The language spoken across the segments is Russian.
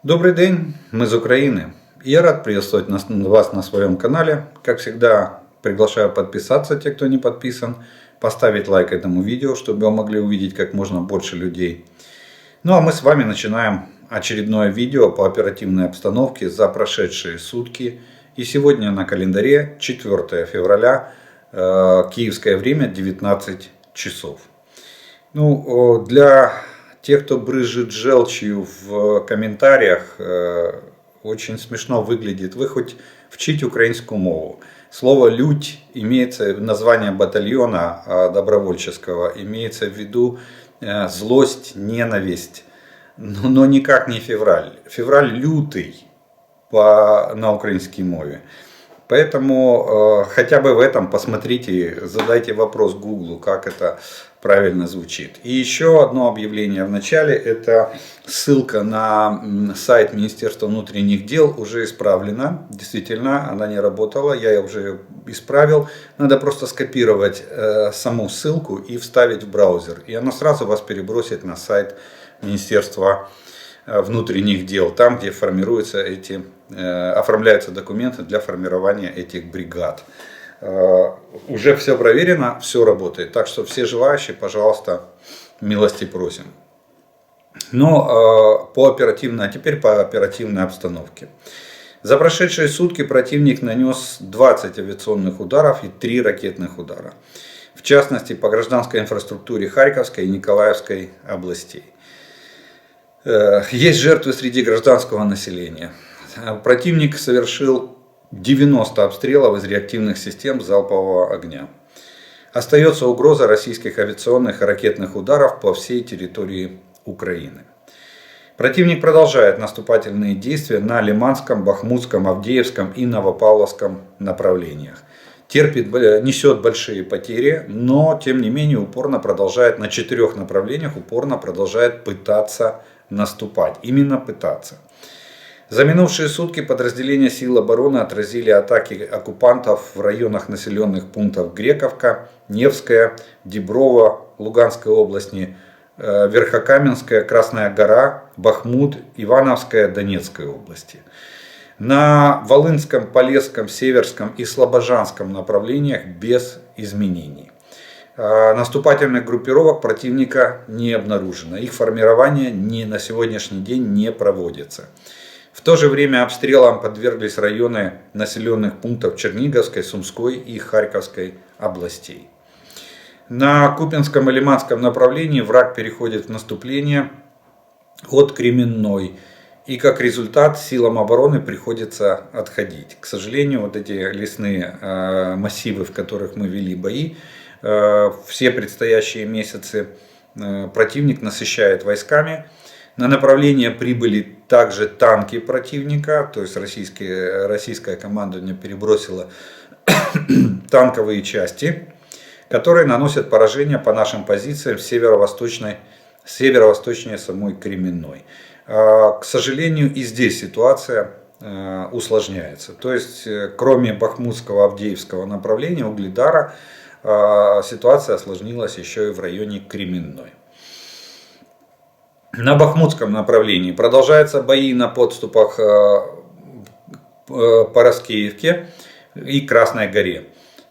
Добрый день, мы из Украины. Я рад приветствовать вас на своем канале. Как всегда, приглашаю подписаться, те, кто не подписан, поставить лайк этому видео, чтобы вы могли увидеть как можно больше людей. Ну а мы с вами начинаем очередное видео по оперативной обстановке за прошедшие сутки. И сегодня на календаре 4 февраля, киевское время, 19 часов. Для тех, кто брызжет желчью в комментариях, очень смешно выглядит. Вы хоть вчите украинскую мову. Слово «лють» имеется название батальона добровольческого, имеется в виду злость, ненависть, но никак не февраль. Февраль лютый на украинской мове. Поэтому хотя бы в этом посмотрите, задайте вопрос Гуглу, как это правильно звучит. И еще одно объявление в начале, это ссылка на сайт Министерства внутренних дел уже исправлена. Действительно, она не работала, я ее уже исправил. Надо просто скопировать саму ссылку и вставить в браузер. И она сразу вас перебросит на сайт Министерства внутренних дел, там, где оформляются документы для формирования этих бригад. Уже все проверено, все работает. Так что все желающие, пожалуйста, милости просим. А теперь по оперативной обстановке. За прошедшие сутки противник нанес 20 авиационных ударов и 3 ракетных удара. В частности, по гражданской инфраструктуре Харьковской и Николаевской областей. Есть жертвы среди гражданского населения. Противник совершил 90 обстрелов из реактивных систем залпового огня. Остается угроза российских авиационных и ракетных ударов по всей территории Украины. Противник продолжает наступательные действия на Лиманском, Бахмутском, Авдеевском и Новопавловском направлениях. Несет большие потери, но тем не менее на 4 направлениях упорно продолжает пытаться наступать. Именно пытаться. За минувшие сутки подразделения сил обороны отразили атаки оккупантов в районах населенных пунктов Грековка, Невская, Диброво, Луганской области, Верхокаменская, Красная Гора, Бахмут, Ивановская, Донецкой области. На Волынском, Полесском, Северском и Слобожанском направлениях без изменений. Наступательных группировок противника не обнаружено. Их формирование на сегодняшний день не проводится. В то же время обстрелам подверглись районы населенных пунктов Черниговской, Сумской и Харьковской областей. На Купянском и Лиманском направлении враг переходит в наступление от Кременной. И как результат силам обороны приходится отходить. К сожалению, эти лесные массивы, в которых мы вели бои, все предстоящие месяцы противник насыщает войсками. На направление прибыли также танки противника, то есть российское командование перебросило танковые части, которые наносят поражение по нашим позициям северо-восточнее самой Кременной. К сожалению, и здесь ситуация усложняется. То есть, кроме Бахмутского, Авдеевского направления, Угледара, ситуация осложнилась еще и в районе Кременной. На Бахмутском направлении продолжаются бои на подступах по Раскеевке и Красной Горе.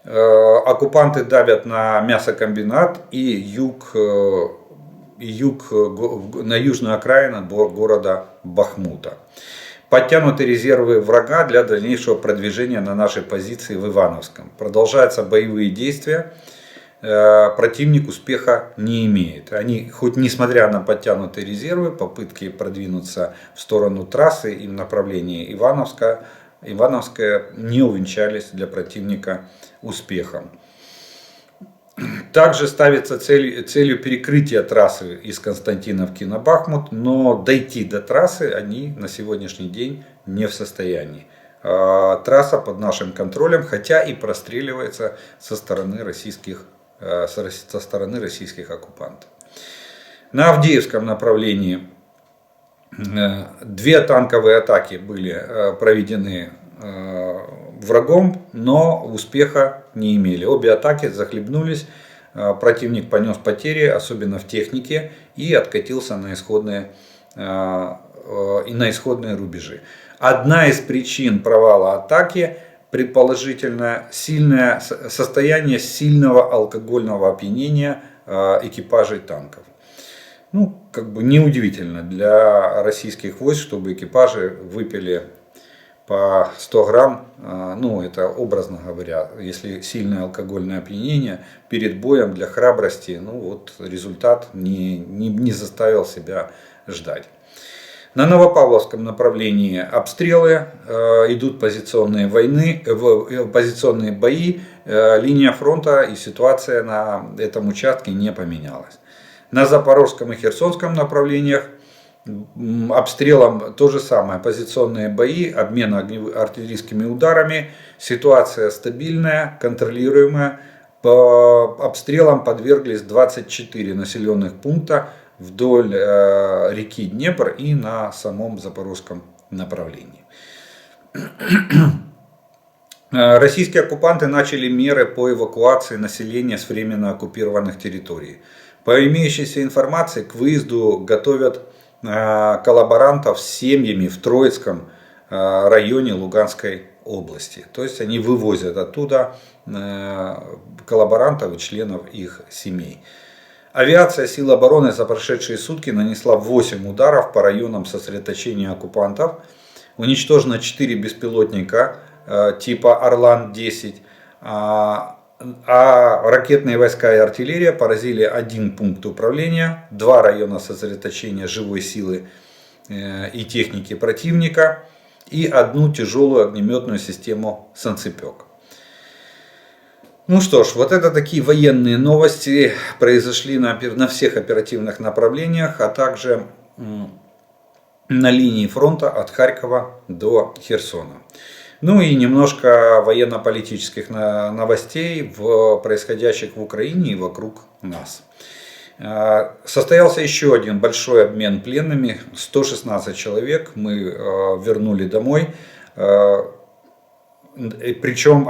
Оккупанты давят на мясокомбинат и на южную окраину города Бахмута. Подтянуты резервы врага для дальнейшего продвижения на наши позиции в Ивановском. Продолжаются боевые действия. Противник успеха не имеет. Они, хоть несмотря на подтянутые резервы, попытки продвинуться в сторону трассы и в направлении Ивановская не увенчались для противника успехом. Также ставится целью перекрытия трассы из Константиновки на Бахмут, но дойти до трассы они на сегодняшний день не в состоянии. Трасса под нашим контролем, хотя и простреливается со стороны российских оккупантов. На Авдеевском направлении 2 танковые атаки были проведены врагом, но успеха не имели. Обе атаки захлебнулись, противник понес потери, особенно в технике, и откатился на исходные и на исходные рубежи. Одна из причин провала атаки предположительно сильное состояние сильного алкогольного опьянения экипажей танков. Ну, как бы неудивительно для российских войск, чтобы экипажи выпили по 100 грамм, ну это образно говоря, если сильное алкогольное опьянение перед боем для храбрости, ну вот результат не заставил себя ждать. На Новопавловском направлении обстрелы, идут позиционные бои, линия фронта и ситуация на этом участке не поменялась. На Запорожском и Херсонском направлениях обстрелом то же самое, позиционные бои, обмен артиллерийскими ударами, ситуация стабильная, контролируемая. По обстрелам подверглись 24 населенных пункта вдоль реки Днепр и на самом Запорожском направлении. Российские оккупанты начали меры по эвакуации населения с временно оккупированных территорий. По имеющейся информации, к выезду готовят коллаборантов с семьями в Троицком районе Луганской области. То есть они вывозят оттуда коллаборантов и членов их семей. Авиация сил обороны за прошедшие сутки нанесла 8 ударов по районам сосредоточения оккупантов. Уничтожено 4 беспилотника типа Орлан-10. А ракетные войска и артиллерия поразили 1 пункт управления, 2 района сосредоточения живой силы и техники противника и 1 тяжелую огнеметную систему «Санцепек». Ну что ж, вот это такие военные новости произошли на всех оперативных направлениях, а также на линии фронта от Харькова до Херсона. Ну и немножко военно-политических новостей, происходящих в Украине и вокруг нас. Состоялся еще один большой обмен пленными, 116 человек мы вернули домой. Причем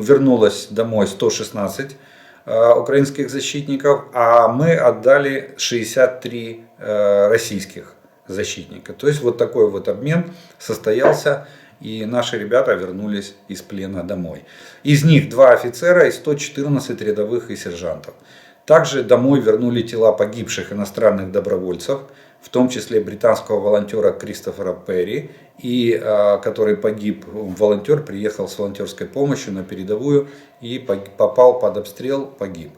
вернулось домой 116 украинских защитников, а мы отдали 63 российских защитника. То есть вот такой вот обмен состоялся. И наши ребята вернулись из плена домой. Из них 2 офицера и 114 рядовых и сержантов. Также домой вернули тела погибших иностранных добровольцев, в том числе британского волонтера Кристофера Перри, который погиб. Волонтер приехал с волонтерской помощью на передовую и попал под обстрел, погиб.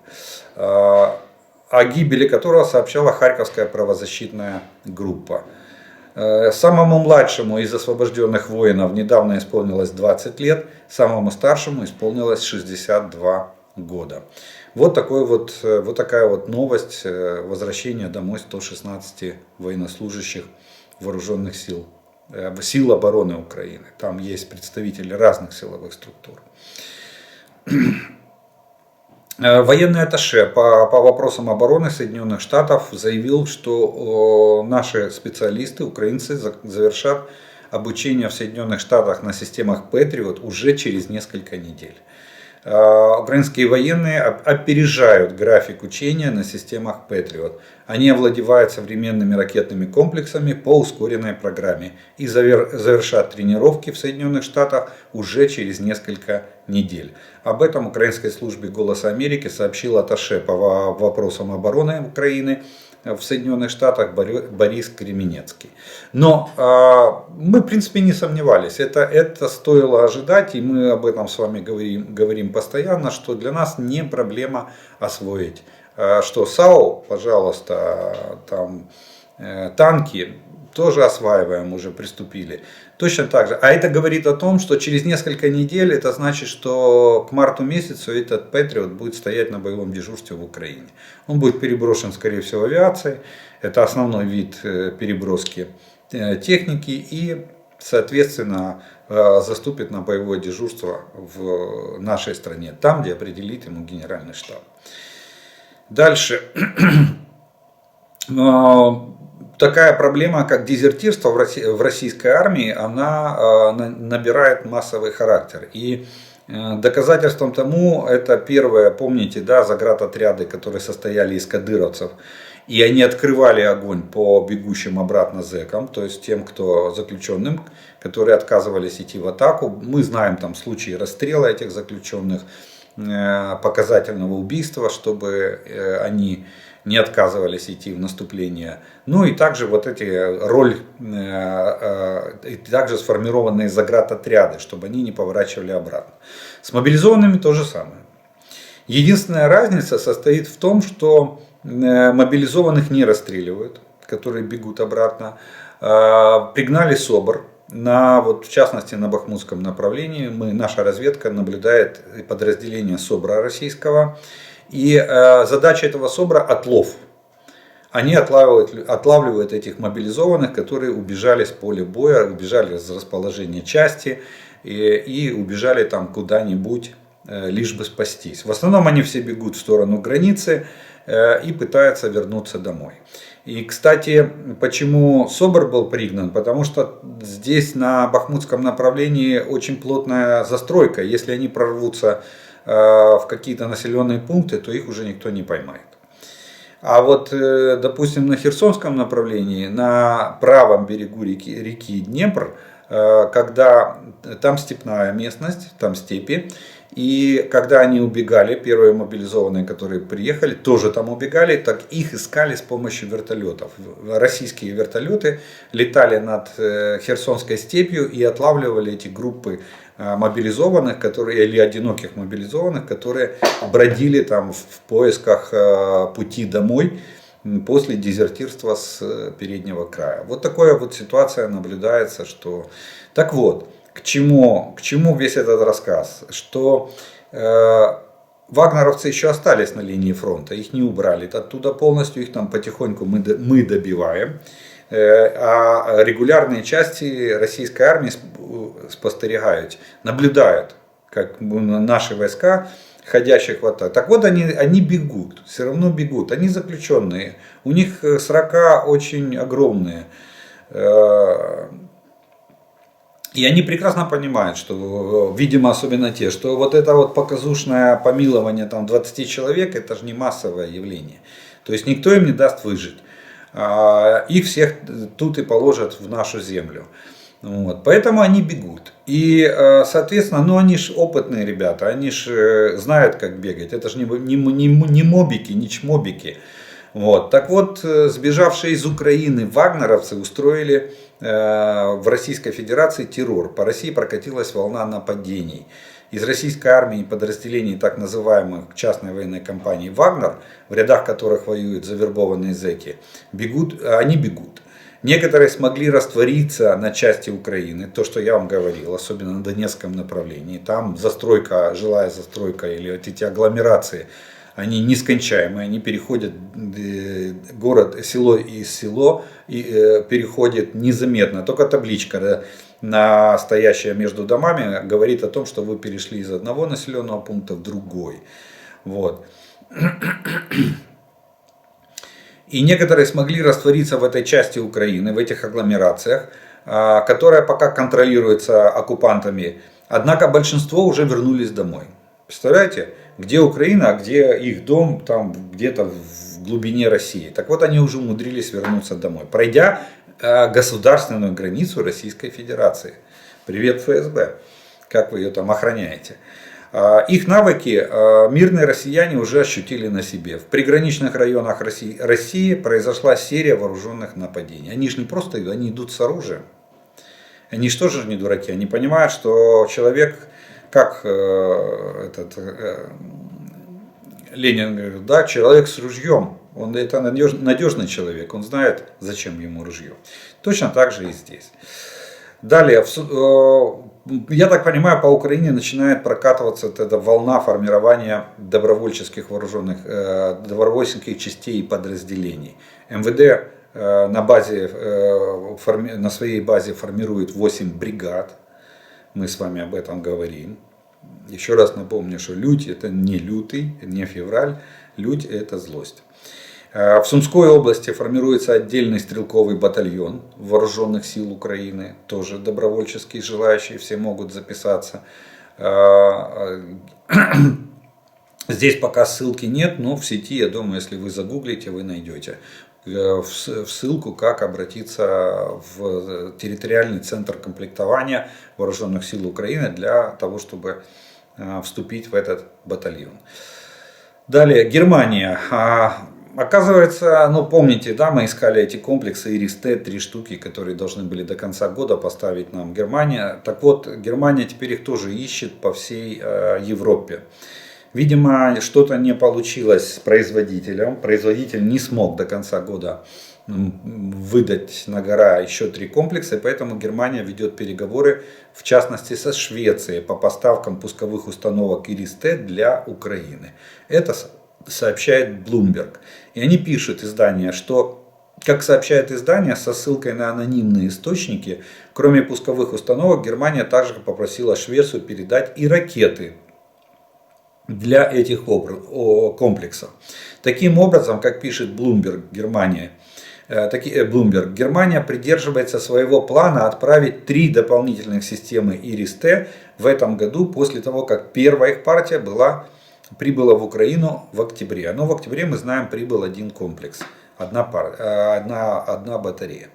О гибели которого сообщала Харьковская правозащитная группа. Самому младшему из освобожденных воинов недавно исполнилось 20 лет, самому старшему исполнилось 62 года. Вот такая вот новость возвращения домой 116 военнослужащих вооруженных сил обороны Украины. Там есть представители разных силовых структур. Военный атташе по вопросам обороны Соединенных Штатов заявил, что наши специалисты, украинцы, завершат обучение в Соединенных Штатах на системах Patriot уже через несколько недель. Украинские военные опережают график учения на системах Patriot. Они овладевают современными ракетными комплексами по ускоренной программе и завершат тренировки в Соединенных Штатах уже через несколько недель. Об этом украинской службе «Голос Америки» сообщил атташе по вопросам обороны Украины в Соединенных Штатах Борис Кременецкий. Но мы, в принципе, не сомневались. Это стоило ожидать, и мы об этом с вами говорим постоянно, что для нас не проблема освоить. Что САУ, пожалуйста, там танки тоже осваиваем, уже приступили. Точно так же. А это говорит о том, что через несколько недель, это значит, что к марту месяцу этот Patriot будет стоять на боевом дежурстве в Украине. Он будет переброшен, скорее всего, авиацией. Это основной вид переброски техники и, соответственно, заступит на боевое дежурство в нашей стране, там, где определит ему генеральный штаб. Дальше. Такая проблема, как дезертирство в российской армии, она набирает массовый характер. И доказательством тому это первое, помните, да, заградотряды, которые состояли из кадыровцев И они открывали огонь по бегущим обратно зэкам, то есть тем, кто заключенным, которые отказывались идти в атаку. Мы знаем там случаи расстрела этих заключенных, показательного убийства, чтобы они не отказывались идти в наступление. Ну и также вот эти и также сформированные заградотряды, чтобы они не поворачивали обратно. С мобилизованными то же самое. Единственная разница состоит в том, что мобилизованных не расстреливают, которые бегут обратно. Пригнали СОБР, в частности на Бахмутском направлении. Наша разведка наблюдает подразделение СОБРа российского. И задача этого СОБРа — отлов. Они отлавливают этих мобилизованных, которые убежали с поля боя, убежали из расположения части и убежали там куда-нибудь, лишь бы спастись. В основном они все бегут в сторону границы и пытаются вернуться домой. И, кстати, почему СОБР был пригнан? Потому что здесь на Бахмутском направлении очень плотная застройка. Если они прорвутся в какие-то населенные пункты, то их уже никто не поймает. А вот, допустим, на Херсонском направлении, на правом берегу реки Днепр, когда там степная местность, там степи, и когда они убегали, первые мобилизованные, которые приехали, тоже там убегали, так их искали с помощью вертолетов. Российские вертолеты летали над Херсонской степью и отлавливали эти группы мобилизованных, или одиноких мобилизованных, которые бродили там в поисках пути домой после дезертирства с переднего края. Вот такая вот ситуация наблюдается, что... Так вот, к чему весь этот рассказ? Что вагнеровцы еще остались на линии фронта, их не убрали оттуда полностью, их там потихоньку мы добиваем. А регулярные части российской армии спостерегают, наблюдают, как наши войска, ходящих в атаку. Так вот, они бегут, все равно бегут, они заключенные, у них срока очень огромные. И они прекрасно понимают, что, видимо, особенно те, что вот это вот показушное помилование там 20 человек, это же не массовое явление. То есть никто им не даст выжить. Их всех тут и положат в нашу землю. Вот. Поэтому они бегут. И, соответственно, они же опытные ребята, они же знают, как бегать. Это же не мобики, не чмобики. Вот. Так вот, сбежавшие из Украины вагнеровцы устроили в Российской Федерации террор. По России прокатилась волна нападений. Из российской армии подразделений так называемых частной военной компании «Вагнер», в рядах которых воюют завербованные зэки, они бегут. Некоторые смогли раствориться на части Украины, то, что я вам говорил, особенно на Донецком направлении. Там жилая застройка или вот эти агломерации, они нескончаемые, они переходят село и переходят незаметно. Только табличка, стоящая между домами, говорит о том, что вы перешли из одного населенного пункта в другой. Вот. И некоторые смогли раствориться в этой части Украины, в этих агломерациях, которая пока контролируется оккупантами. Однако большинство уже вернулись домой. Представляете, где Украина, а где их дом, там где-то в глубине России. Так вот, они уже умудрились вернуться домой, пройдя государственную границу Российской Федерации. Привет, ФСБ, как вы ее там охраняете. Их навыки мирные россияне уже ощутили на себе. В приграничных районах России произошла серия вооруженных нападений. Они же не просто идут, они идут с оружием. Они же тоже не дураки. Они понимают, что человек, как Ленин говорит, да, человек с ружьем. Это надежный человек, он знает, зачем ему ружье. Точно так же и здесь. Далее, я так понимаю, по Украине начинает прокатываться эта волна формирования добровольческих добровольческих частей и подразделений. МВД на своей базе формирует 8 бригад. Мы с вами об этом говорим. Еще раз напомню, что лють — это не лютый, не февраль, лють — это злость. В Сумской области формируется отдельный стрелковый батальон вооруженных сил Украины, тоже добровольческие, желающие все могут записаться. Здесь пока ссылки нет, но в сети, я думаю, если вы загуглите, вы найдете в ссылку, как обратиться в территориальный центр комплектования Вооруженных сил Украины для того, чтобы вступить в этот батальон. Далее, Германия. Оказывается, ну помните, да, мы искали эти комплексы Ирис-Т, 3 штуки, которые должны были до конца года поставить нам Германия. Так вот, Германия теперь их тоже ищет по всей Европе. Видимо, что-то не получилось с производителем. Производитель не смог до конца года выдать на гора еще 3 комплекса, и поэтому Германия ведет переговоры, в частности со Швецией, по поставкам пусковых установок Ирис-Т для Украины. Это сообщает Bloomberg. И они пишут, издание, что, как сообщает издание, со ссылкой на анонимные источники, кроме пусковых установок, Германия также попросила Швецию передать и ракеты для этих комплексов. Таким образом, как пишет Bloomberg, Германия придерживается своего плана отправить 3 дополнительных системы Ирис-Т в этом году, после того, как первая их партия прибыла в Украину в октябре. Но в октябре, мы знаем, прибыл 1 комплекс, одна батарея.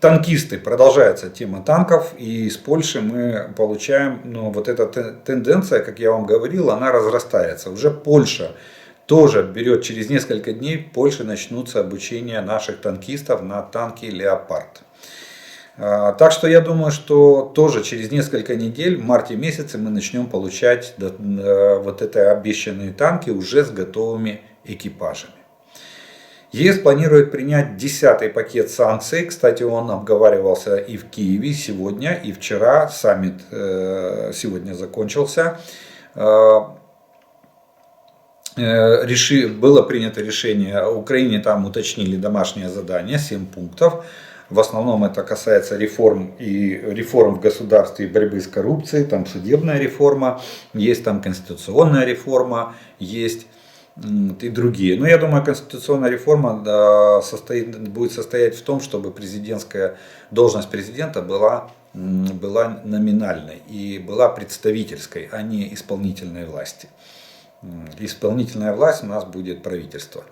Танкисты, продолжается тема танков, и из Польши мы получаем, ну, вот эта тенденция, как я вам говорил, она разрастается. Уже Польша тоже берет, через несколько дней в Польше начнутся обучение наших танкистов на танки Леопард. Так что я думаю, что тоже через несколько недель, в марте месяце, мы начнем получать вот эти обещанные танки уже с готовыми экипажами. ЕС планирует принять 10-й пакет санкций. Кстати, он обговаривался и в Киеве сегодня, и вчера. Саммит сегодня закончился. Было принято решение, Украине там уточнили домашнее задание, 7 пунктов. В основном это касается реформ в государстве и борьбы с коррупцией. Там судебная реформа, есть там конституционная реформа, есть и другие. Но я думаю, конституционная реформа будет состоять в том, чтобы должность президента была номинальной и была представительской, а не исполнительной власти. Исполнительная власть у нас будет правительство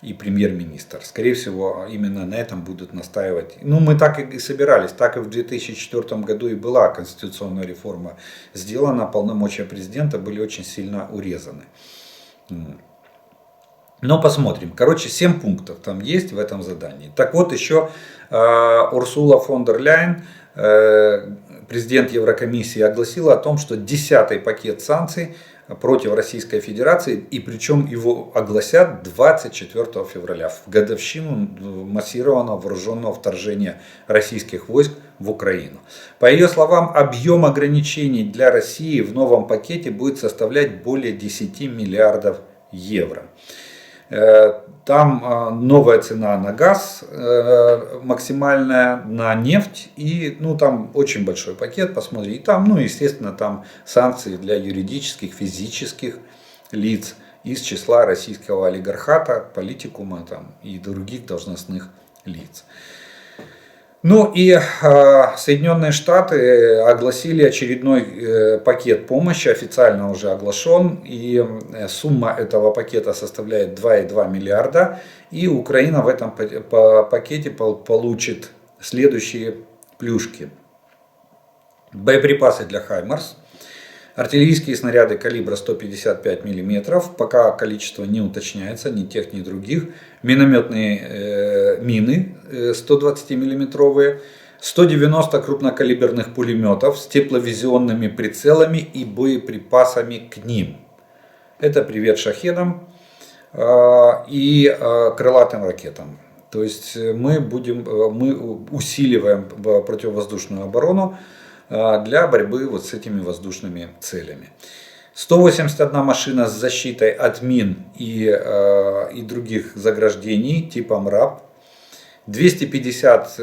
и премьер-министр. Скорее всего, именно на этом будут настаивать. Ну, мы так и собирались. Так и в 2004 году и была конституционная реформа сделана. Полномочия президента были очень сильно урезаны. Но посмотрим. Короче, 7 пунктов там есть в этом задании. Так вот, еще Урсула фон дер Ляйен, президент Еврокомиссии, огласила о том, что 10-й пакет санкций против Российской Федерации, и причем его огласят 24 февраля, в годовщину массированного вооруженного вторжения российских войск в Украину. По ее словам, объем ограничений для России в новом пакете будет составлять более 10 миллиардов евро. Там новая цена на газ, максимальная на нефть, и там очень большой пакет, посмотрите. И там, естественно, там санкции для юридических, физических лиц из числа российского олигархата, политикума и других должностных лиц. Ну и Соединенные Штаты огласили очередной пакет помощи, официально уже оглашен, и сумма этого пакета составляет 2,2 миллиарда, и Украина в этом пакете получит следующие плюшки. Боеприпасы для Хаймарс, артиллерийские снаряды калибра 155 мм, пока количество не уточняется, ни тех, ни других. Минометные мины 120-мм, 190 крупнокалиберных пулеметов с тепловизионными прицелами и боеприпасами к ним. Это привет шахедам и крылатым ракетам. То есть мы усиливаем противовоздушную оборону для борьбы вот с этими воздушными целями. 181 машина с защитой от мин и других заграждений типа МРАП. 250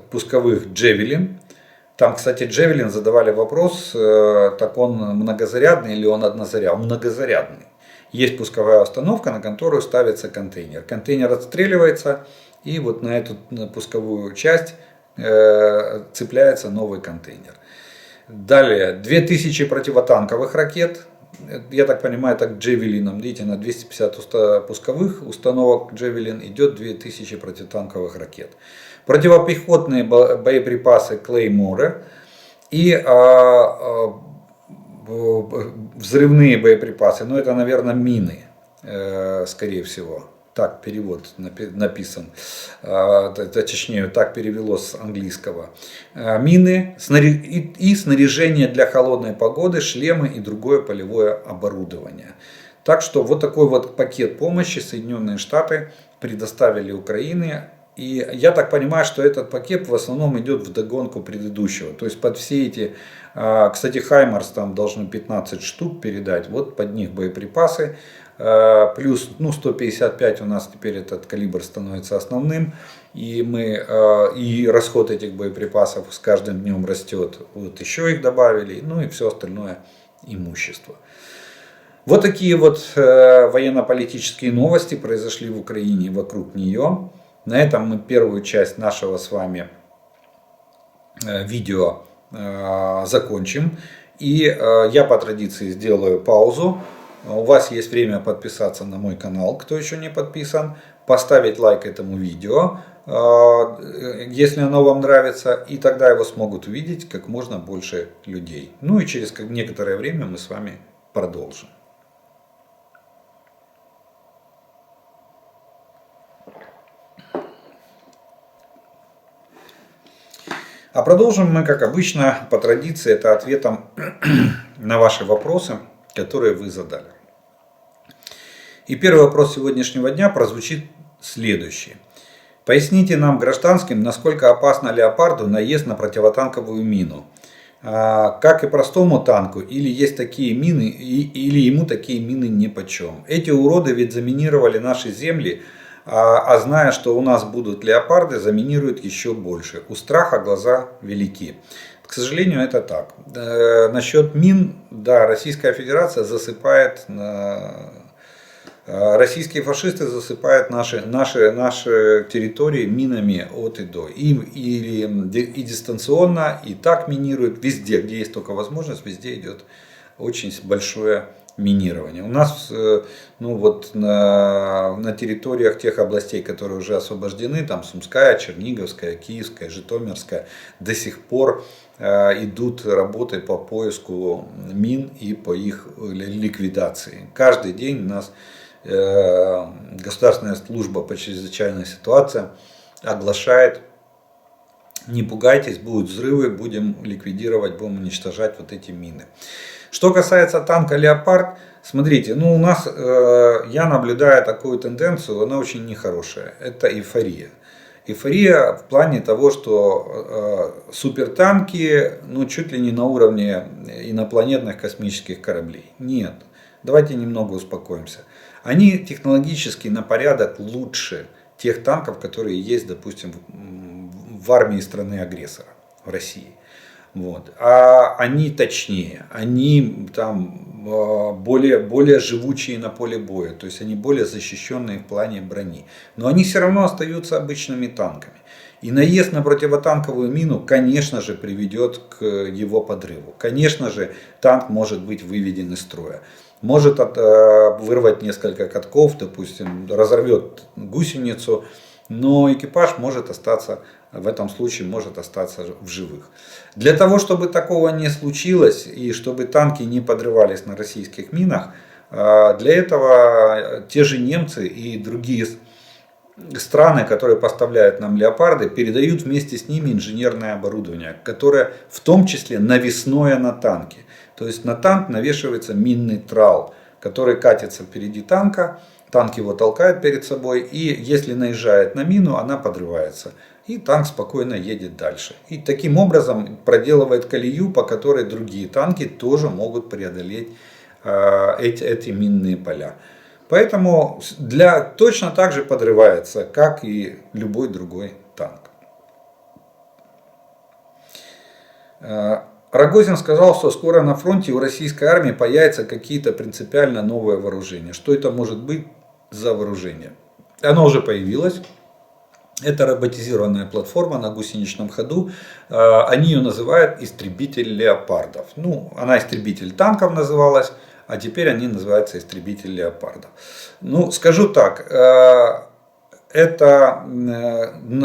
пусковых Джевелин. Там, кстати, Джевелин задавали вопрос, так он многозарядный или он однозарядный? Он многозарядный. Есть пусковая установка, на которую ставится контейнер. Контейнер отстреливается, и вот на эту пусковую часть цепляется новый контейнер. Далее 2000 противотанковых ракет. Я так понимаю, это к Джевелинам. Видите, на 250 пусковых установок Джевелин идет 2000 противотанковых ракет. Противопехотные боеприпасы Клейморы и взрывные боеприпасы. Но это, наверное, мины, скорее всего. Так перевод написан, точнее так перевелось с английского. Мины и снаряжение для холодной погоды, шлемы и другое полевое оборудование. Так что вот такой вот пакет помощи Соединенные Штаты предоставили Украине. И я так понимаю, что этот пакет в основном идет вдогонку предыдущего. То есть под все эти, кстати, Хаймарс там должны 15 штук передать, вот под них боеприпасы. Плюс 155 у нас теперь этот калибр становится основным. И расход этих боеприпасов с каждым днем растет. Вот еще их добавили. Ну и все остальное имущество. Вот такие вот военно-политические новости произошли в Украине и вокруг нее. На этом мы первую часть нашего с вами видео закончим. И я по традиции сделаю паузу. У вас есть время подписаться на мой канал, кто еще не подписан. Поставить лайк этому видео, если оно вам нравится. И тогда его смогут увидеть как можно больше людей. Ну и через некоторое время мы с вами продолжим. А продолжим мы, как обычно, по традиции, это ответом на ваши вопросы, которые вы задали. И первый вопрос сегодняшнего дня прозвучит следующий. Поясните нам, гражданским, насколько опасно леопарду наезд на противотанковую мину. Как и простому танку, или есть такие мины, или ему такие мины нипочем. Эти уроды ведь заминировали наши земли, а зная, что у нас будут леопарды, заминируют еще больше. У страха глаза велики. К сожалению, это так. Насчет мин, да, Российская Федерация засыпает, российские фашисты засыпают наши территории минами от и до. И дистанционно, и так минируют. Везде, где есть только возможность, везде идет очень большое минирование. У нас на территориях тех областей, которые уже освобождены, там Сумская, Черниговская, Киевская, Житомирская, до сих пор идут работы по поиску мин и по их ликвидации. Каждый день у нас Государственная служба по чрезвычайной ситуации оглашает: не пугайтесь, будут взрывы, будем ликвидировать, будем уничтожать вот эти мины. Что касается танка «Леопард», смотрите, у нас, я наблюдаю такую тенденцию, она очень нехорошая. Это эйфория. Эйфория в плане того, что супертанки, чуть ли не на уровне инопланетных космических кораблей. Нет, давайте немного успокоимся. Они технологически на порядок лучше тех танков, которые есть, допустим, в армии страны-агрессора, в России. Вот. А они точнее, они там более живучие на поле боя, то есть они более защищенные в плане брони. Но они все равно остаются обычными танками. И наезд на противотанковую мину, конечно же, приведет к его подрыву. Конечно же, танк может быть выведен из строя. Может вырвать несколько катков, допустим, разорвет гусеницу, но экипаж может остаться, в этом случае может остаться в живых. Для того, чтобы такого не случилось и чтобы танки не подрывались на российских минах, для этого те же немцы и другие страны, которые поставляют нам леопарды, передают вместе с ними инженерное оборудование, которое в том числе навесное на танке. То есть на танк навешивается минный трал, который катится впереди танка, танк его толкает перед собой, и если наезжает на мину, она подрывается. И танк спокойно едет дальше. И таким образом проделывает колею, по которой другие танки тоже могут преодолеть эти минные поля. Поэтому точно так же подрывается, как и любой другой танк. Рогозин сказал, что скоро на фронте у российской армии появятся какие-то принципиально новые вооружения. Что это может быть за вооружение? Оно уже появилось. Это роботизированная платформа на гусеничном ходу. Они ее называют истребитель леопардов. Ну, она истребитель танков называлась, а теперь они называются истребитель леопардов. Ну, скажу так, это,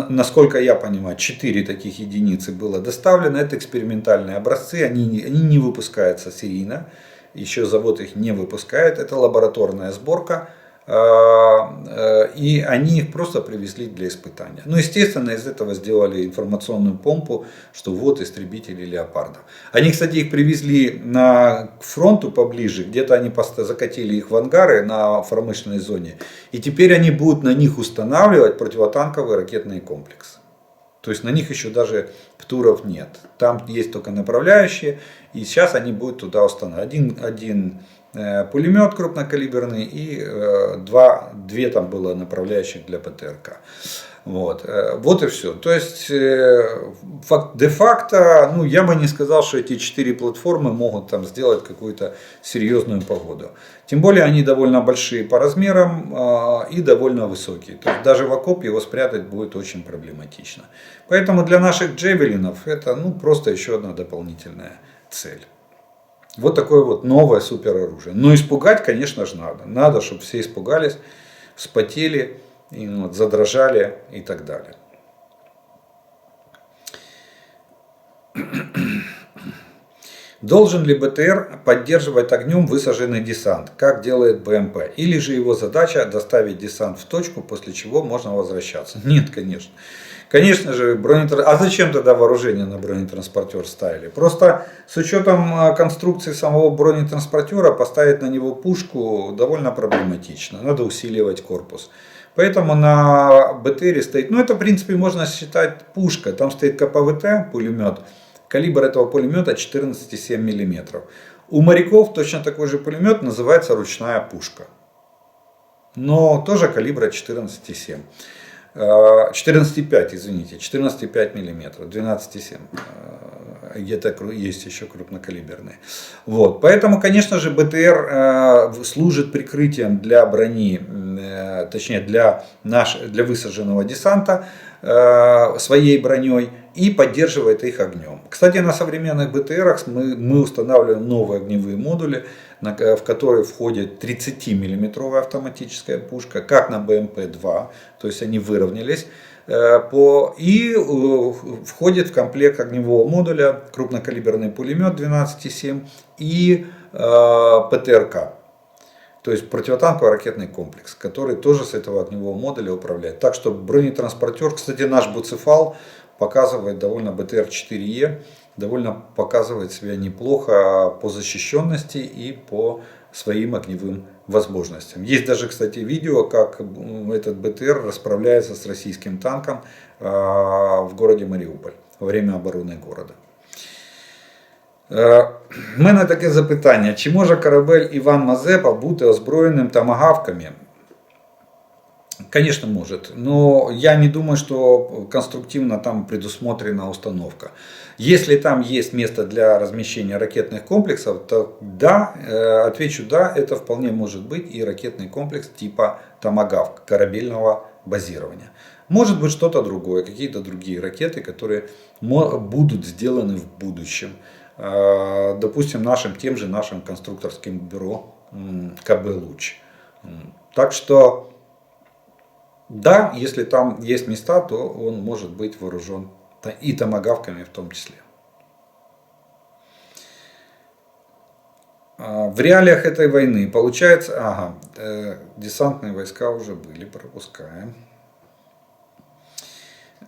насколько я понимаю, 4 таких единицы было доставлено. Это экспериментальные образцы, они не выпускаются серийно. Еще завод их не выпускает. Это лабораторная сборка. И они их просто привезли для испытания. Ну, естественно, из этого сделали информационную помпу, что вот истребители леопардов. Они, кстати, их привезли к фронту поближе, где-то они закатили их в ангары на промышленной зоне. И теперь они будут на них устанавливать противотанковые ракетные комплексы. То есть на них еще даже птуров нет. Там есть только направляющие, и сейчас они будут туда устанавливать. Один пулемет крупнокалиберный и две там было направляющих для ПТРК. Вот и все. То есть де-факто, ну, я бы не сказал, что эти 4 платформы могут там сделать какую-то серьезную погоду. Тем более они довольно большие по размерам и довольно высокие. То есть даже в окоп его спрятать будет очень проблематично. Поэтому для наших джевелинов это просто еще одна дополнительная цель. Вот такое вот новое супероружие. Но испугать, конечно же, надо. Надо, чтобы все испугались, вспотели, задрожали и так далее. Должен ли БТР поддерживать огнем высаженный десант, как делает БМП? Или же его задача доставить десант в точку, после чего можно возвращаться? Нет, конечно. Конечно же, а зачем тогда вооружение на бронетранспортер ставили? Просто с учетом конструкции самого бронетранспортера поставить на него пушку довольно проблематично. Надо усиливать корпус. Поэтому на БТРе стоит, это в принципе можно считать пушка. Там стоит КПВТ, пулемет. Калибр этого пулемета 14,7 мм. У моряков точно такой же пулемет называется ручная пушка. Но тоже калибра 14,7. 14,5, извините, 14,5 мм, 12,7. Где-то есть еще крупнокалиберные. Поэтому, конечно же, БТР служит прикрытием для брони, точнее для высаженного десанта своей броней и поддерживает их огнем. Кстати, на современных БТРах мы устанавливаем новые огневые модули, в которые входит 30-мм автоматическая пушка, как на БМП-2, то есть они выровнялись. И входит в комплект огневого модуля крупнокалиберный пулемет 12,7 и ПТРК. То есть противотанковый ракетный комплекс, который тоже с этого огневого модуля управляет. Так что бронетранспортер, кстати, наш Буцефал показывает довольно БТР-4Е, довольно показывает себя неплохо по защищенности и по своим огневым возможностям. Есть даже, кстати, видео, как этот БТР расправляется с российским танком в городе Маріуполь во время обороны города. У мене таке запитання, чи може корабель Іван Мазепа бути озброєним томагавками? Конечно, может, но я не думаю, что конструктивно там предусмотрена установка. Если там есть место для размещения ракетных комплексов, то да, отвечу да, это вполне может быть и ракетный комплекс типа Томагавк, корабельного базирования. Может быть что-то другое, какие-то другие ракеты, которые будут сделаны в будущем. Допустим, тем же нашим конструкторским бюро КБ «Луч». Так что, да, если там есть места, то он может быть вооружен и томагавками в том числе. В реалиях этой войны получается, десантные войска уже были, пропускаем.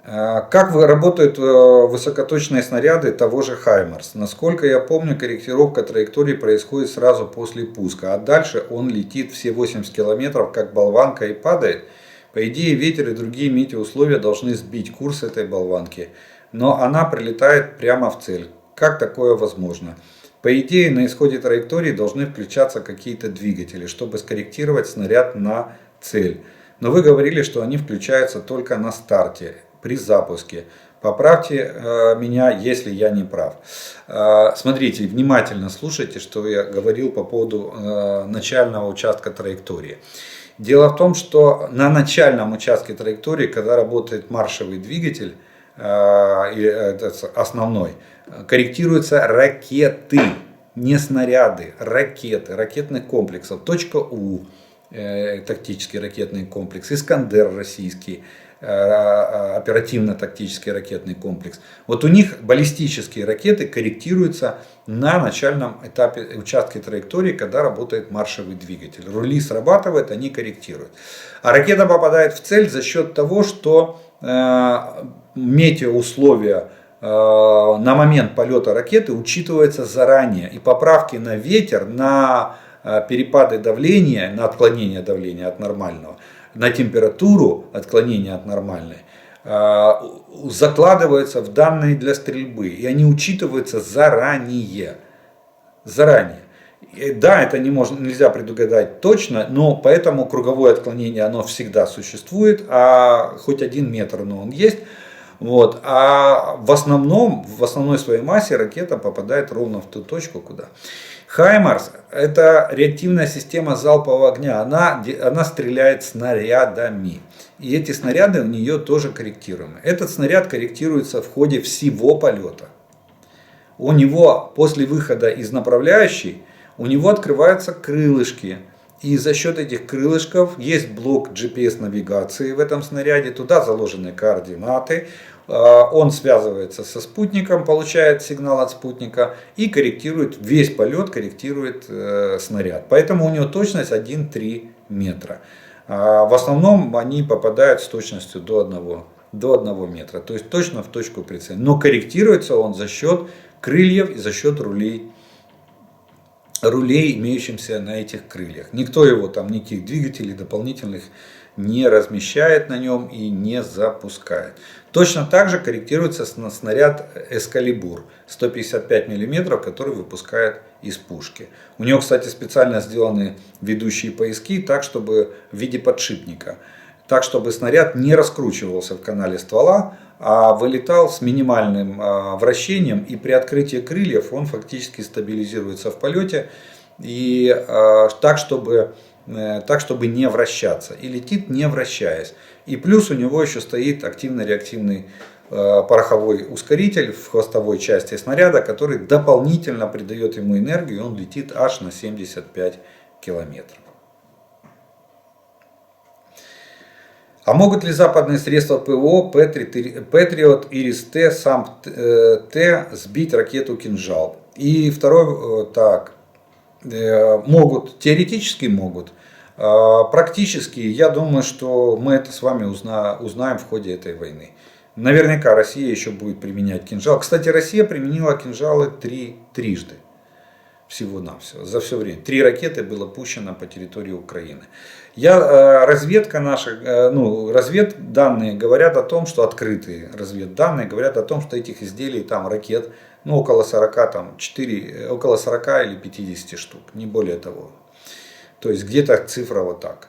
Как работают высокоточные снаряды того же Хаймарс? Насколько я помню, корректировка траектории происходит сразу после пуска, а дальше он летит все 80 километров как болванка и падает. По идее, ветер и другие метеоусловия должны сбить курс этой болванки, но она прилетает прямо в цель. Как такое возможно? По идее, на исходе траектории должны включаться какие-то двигатели, чтобы скорректировать снаряд на цель. Но вы говорили, что они включаются только на старте, при запуске. Поправьте меня, если я не прав. Смотрите, внимательно слушайте, что я говорил по поводу начального участка траектории. Дело в том, что на начальном участке траектории, когда работает маршевый двигатель, основной, корректируются ракеты, не снаряды, ракеты, ракетных комплексов. Точка У, тактический ракетный комплекс, Искандер российский, оперативно-тактический ракетный комплекс. Вот у них баллистические ракеты корректируются на начальном этапе участке траектории, когда работает маршевый двигатель. Рули срабатывают, они корректируют. А ракета попадает в цель за счет того, что метеоусловия на момент полета ракеты учитываются заранее. И поправки на ветер, на перепады давления, на отклонение давления от нормального, на температуру отклонения от нормальной, закладываются в данные для стрельбы. И они учитываются заранее. Заранее. Да, это нельзя предугадать точно, но поэтому круговое отклонение оно всегда существует, а хоть 1 метр, но он есть. Вот. А в основной своей массе ракета попадает ровно в ту точку, куда. Хаймарс — это реактивная система залпового огня, она стреляет снарядами. И эти снаряды у нее тоже корректируемы. Этот снаряд корректируется в ходе всего полета. У него после выхода из направляющей, у него открываются крылышки. И за счет этих крылышков есть блок GPS-навигации в этом снаряде, туда заложены координаты. Он связывается со спутником, получает сигнал от спутника и корректирует, весь полет корректирует снаряд. Поэтому у него точность 1,3 метра. В основном они попадают с точностью до 1 метра, то есть точно в точку прицела. Но корректируется он за счет крыльев и за счет рулей, имеющихся на этих крыльях. Никто его там, никаких двигателей дополнительных не размещает на нем и не запускает. Точно так же корректируется снаряд Эскалибур 155 мм, который выпускает из пушки. У него, кстати, специально сделаны ведущие пояски так, чтобы в виде подшипника. Так, чтобы снаряд не раскручивался в канале ствола, а вылетал с минимальным вращением, и при открытии крыльев он фактически стабилизируется в полете и так, чтобы не вращаться, и летит не вращаясь. И плюс у него еще стоит активно-реактивный пороховой ускоритель в хвостовой части снаряда, который дополнительно придает ему энергию, и он летит аж на 75 километров. А могут ли западные средства ПВО, Патриот, Ирис-Т, САМП-Т сбить ракету «Кинжал»? И второй, могут, теоретически могут. Практически, я думаю, что мы это с вами узнаем в ходе этой войны. Наверняка Россия еще будет применять «Кинжал». Кстати, Россия применила «Кинжалы» трижды. Всего-навсего. За все время. 3 ракеты было пущено по территории Украины. Разведка наша, разведданные говорят о том, что открытые разведданные говорят о том, что этих изделий, там ракет, около 40, около 40 или 50 штук, не более того. То есть где-то цифра вот так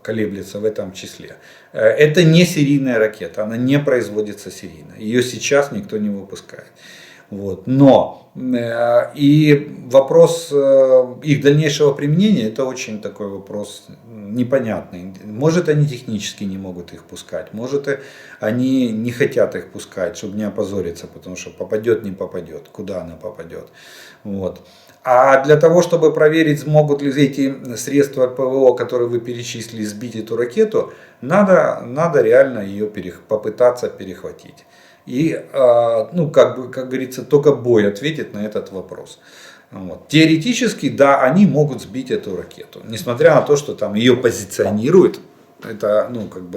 колеблется в этом числе. Это не серийная ракета, она не производится серийно. Ее сейчас никто не выпускает. Вот. Но и вопрос их дальнейшего применения, это очень такой вопрос непонятный. Может, они технически не могут их пускать, может, они не хотят их пускать, чтобы не опозориться, потому что попадет, не попадет, куда она попадет. Вот. А для того, чтобы проверить, смогут ли эти средства ПВО, которые вы перечислили, сбить эту ракету, надо реально ее попытаться перехватить. И, как говорится, только бой ответит на этот вопрос. Вот. Теоретически, да, они могут сбить эту ракету. Несмотря на то, что там ее позиционируют. Это,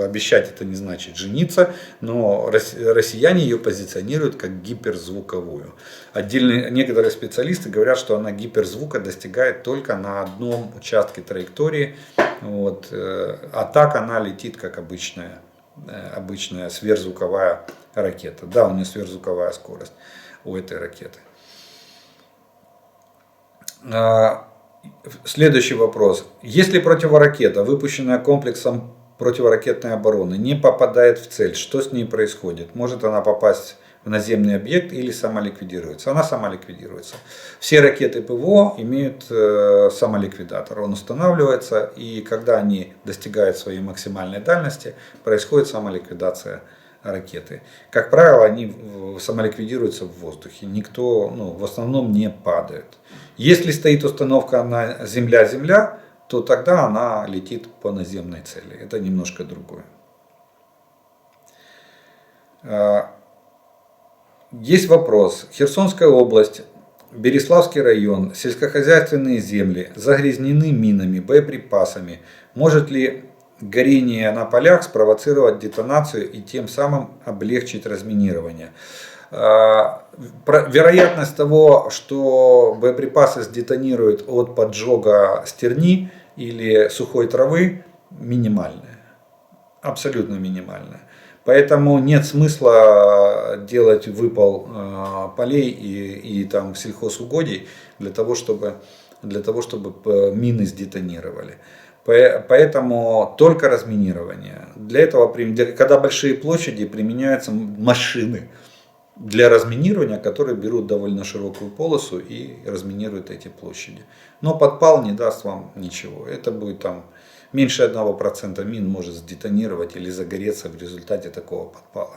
обещать это не значит жениться. Но россияне ее позиционируют как гиперзвуковую. Некоторые специалисты говорят, что она гиперзвука достигает только на одном участке траектории. Вот. А так она летит как обычная сверхзвуковая ракета. Да, у нее сверхзвуковая скорость у этой ракеты. Следующий вопрос. Если противоракета, выпущенная комплексом противоракетной обороны, не попадает в цель, что с ней происходит? Может она попасть в наземный объект или самоликвидируется. Она самоликвидируется. Все ракеты ПВО имеют самоликвидатор. Он устанавливается, и когда они достигают своей максимальной дальности, происходит самоликвидация ракеты. Как правило, они самоликвидируются в воздухе. Никто, в основном не падает. Если стоит установка на Земля-Земля, то тогда она летит по наземной цели. Это немножко другое. Есть вопрос. Херсонская область, Береславский район, сельскохозяйственные земли загрязнены минами, боеприпасами. Может ли горение на полях спровоцировать детонацию и тем самым облегчить разминирование? Вероятность того, что боеприпасы сдетонируют от поджога стерни или сухой травы, минимальная. Абсолютно минимальная. Поэтому нет смысла делать выпал полей и там сельхозугодий для того, чтобы мины сдетонировали. Поэтому только разминирование. Для этого, когда большие площади, применяются машины для разминирования, которые берут довольно широкую полосу и разминируют эти площади. Но подпал не даст вам ничего. Это будет там меньше 1% мин может сдетонировать или загореться в результате такого подпала.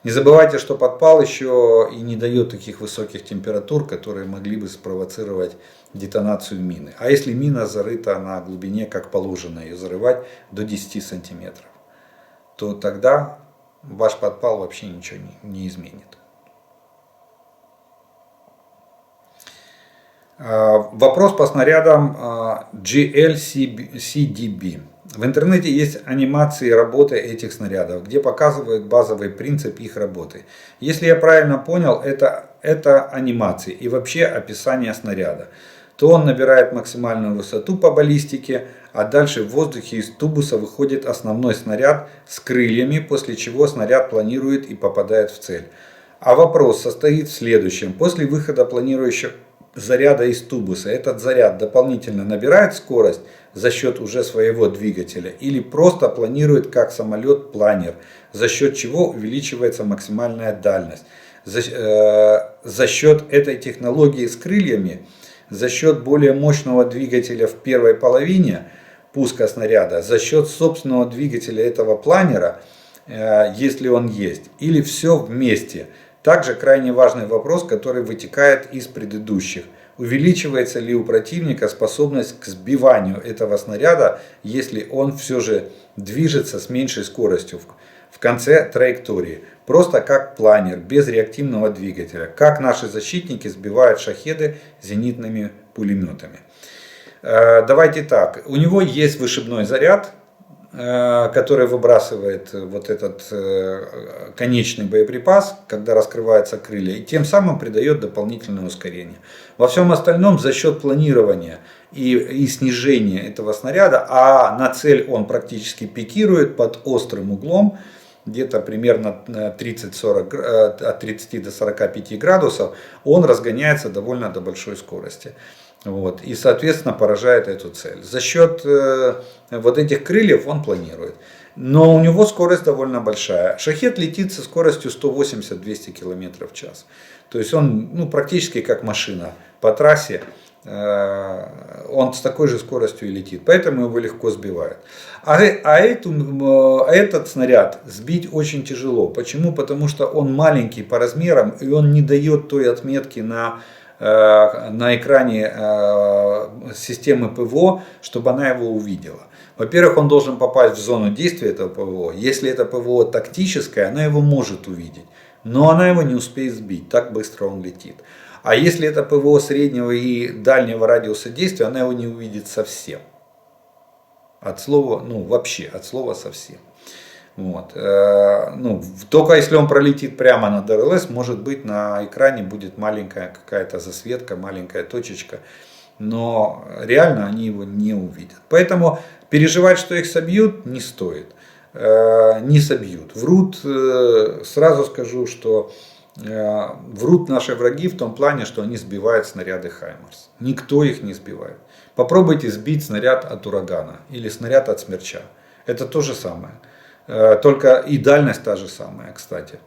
Не забывайте, что подпал еще и не дает таких высоких температур, которые могли бы спровоцировать детонацию мины. А если мина зарыта на глубине, как положено ее зарывать, до 10 сантиметров, то тогда ваш подпал вообще ничего не изменит. Вопрос по снарядам GLCDB. В интернете есть анимации работы этих снарядов, где показывают базовый принцип их работы. Если я правильно понял, это анимации и вообще описание снаряда. То он набирает максимальную высоту по баллистике, а дальше в воздухе из тубуса выходит основной снаряд с крыльями, после чего снаряд планирует и попадает в цель. А вопрос состоит в следующем. После выхода планирующего заряда из тубуса этот заряд дополнительно набирает скорость за счет уже своего двигателя или просто планирует как самолет-планер, за счет чего увеличивается максимальная дальность. За счет этой технологии с крыльями, за счет более мощного двигателя в первой половине пуска снаряда, за счет собственного двигателя этого планера, если он есть, или все вместе. Также крайне важный вопрос, который вытекает из предыдущих. Увеличивается ли у противника способность к сбиванию этого снаряда, если он все же движется с меньшей скоростью в конце траектории. Просто как планер, без реактивного двигателя. Как наши защитники сбивают шахеды зенитными пулеметами. Давайте так. У него есть вышибной заряд, который выбрасывает вот этот конечный боеприпас, когда раскрываются крылья, и тем самым придает дополнительное ускорение. Во всем остальном за счет планирования и снижения этого снаряда, а на цель он практически пикирует под острым углом, где-то примерно 30-40, от 30 до 45 градусов, он разгоняется довольно до большой скорости. Вот, и, соответственно, поражает эту цель. За счет вот этих крыльев он планирует. Но у него скорость довольно большая. Шахед летит со скоростью 180-200 км в час. То есть он практически как машина по трассе. Он с такой же скоростью и летит. Поэтому его легко сбивают. Этот снаряд сбить очень тяжело. Почему? Потому что он маленький по размерам. И он не дает той отметки на экране системы ПВО, чтобы она его увидела. Во-первых, он должен попасть в зону действия этого ПВО. Если это ПВО тактическое, она его может увидеть. Но она его не успеет сбить, так быстро он летит. А если это ПВО среднего и дальнего радиуса действия, она его не увидит совсем. От слова, вообще, от слова совсем. Вот. Только если он пролетит прямо над РЛС, может быть, на экране будет маленькая какая-то засветка, маленькая точечка. Но реально они его не увидят. Поэтому переживать, что их собьют, не стоит. Не собьют. Врут, сразу скажу, что врут наши враги в том плане, что они сбивают снаряды Хаймарс. Никто их не сбивает. Попробуйте сбить снаряд от урагана или снаряд от смерча. Это то же самое. Только и дальность та же самая, кстати.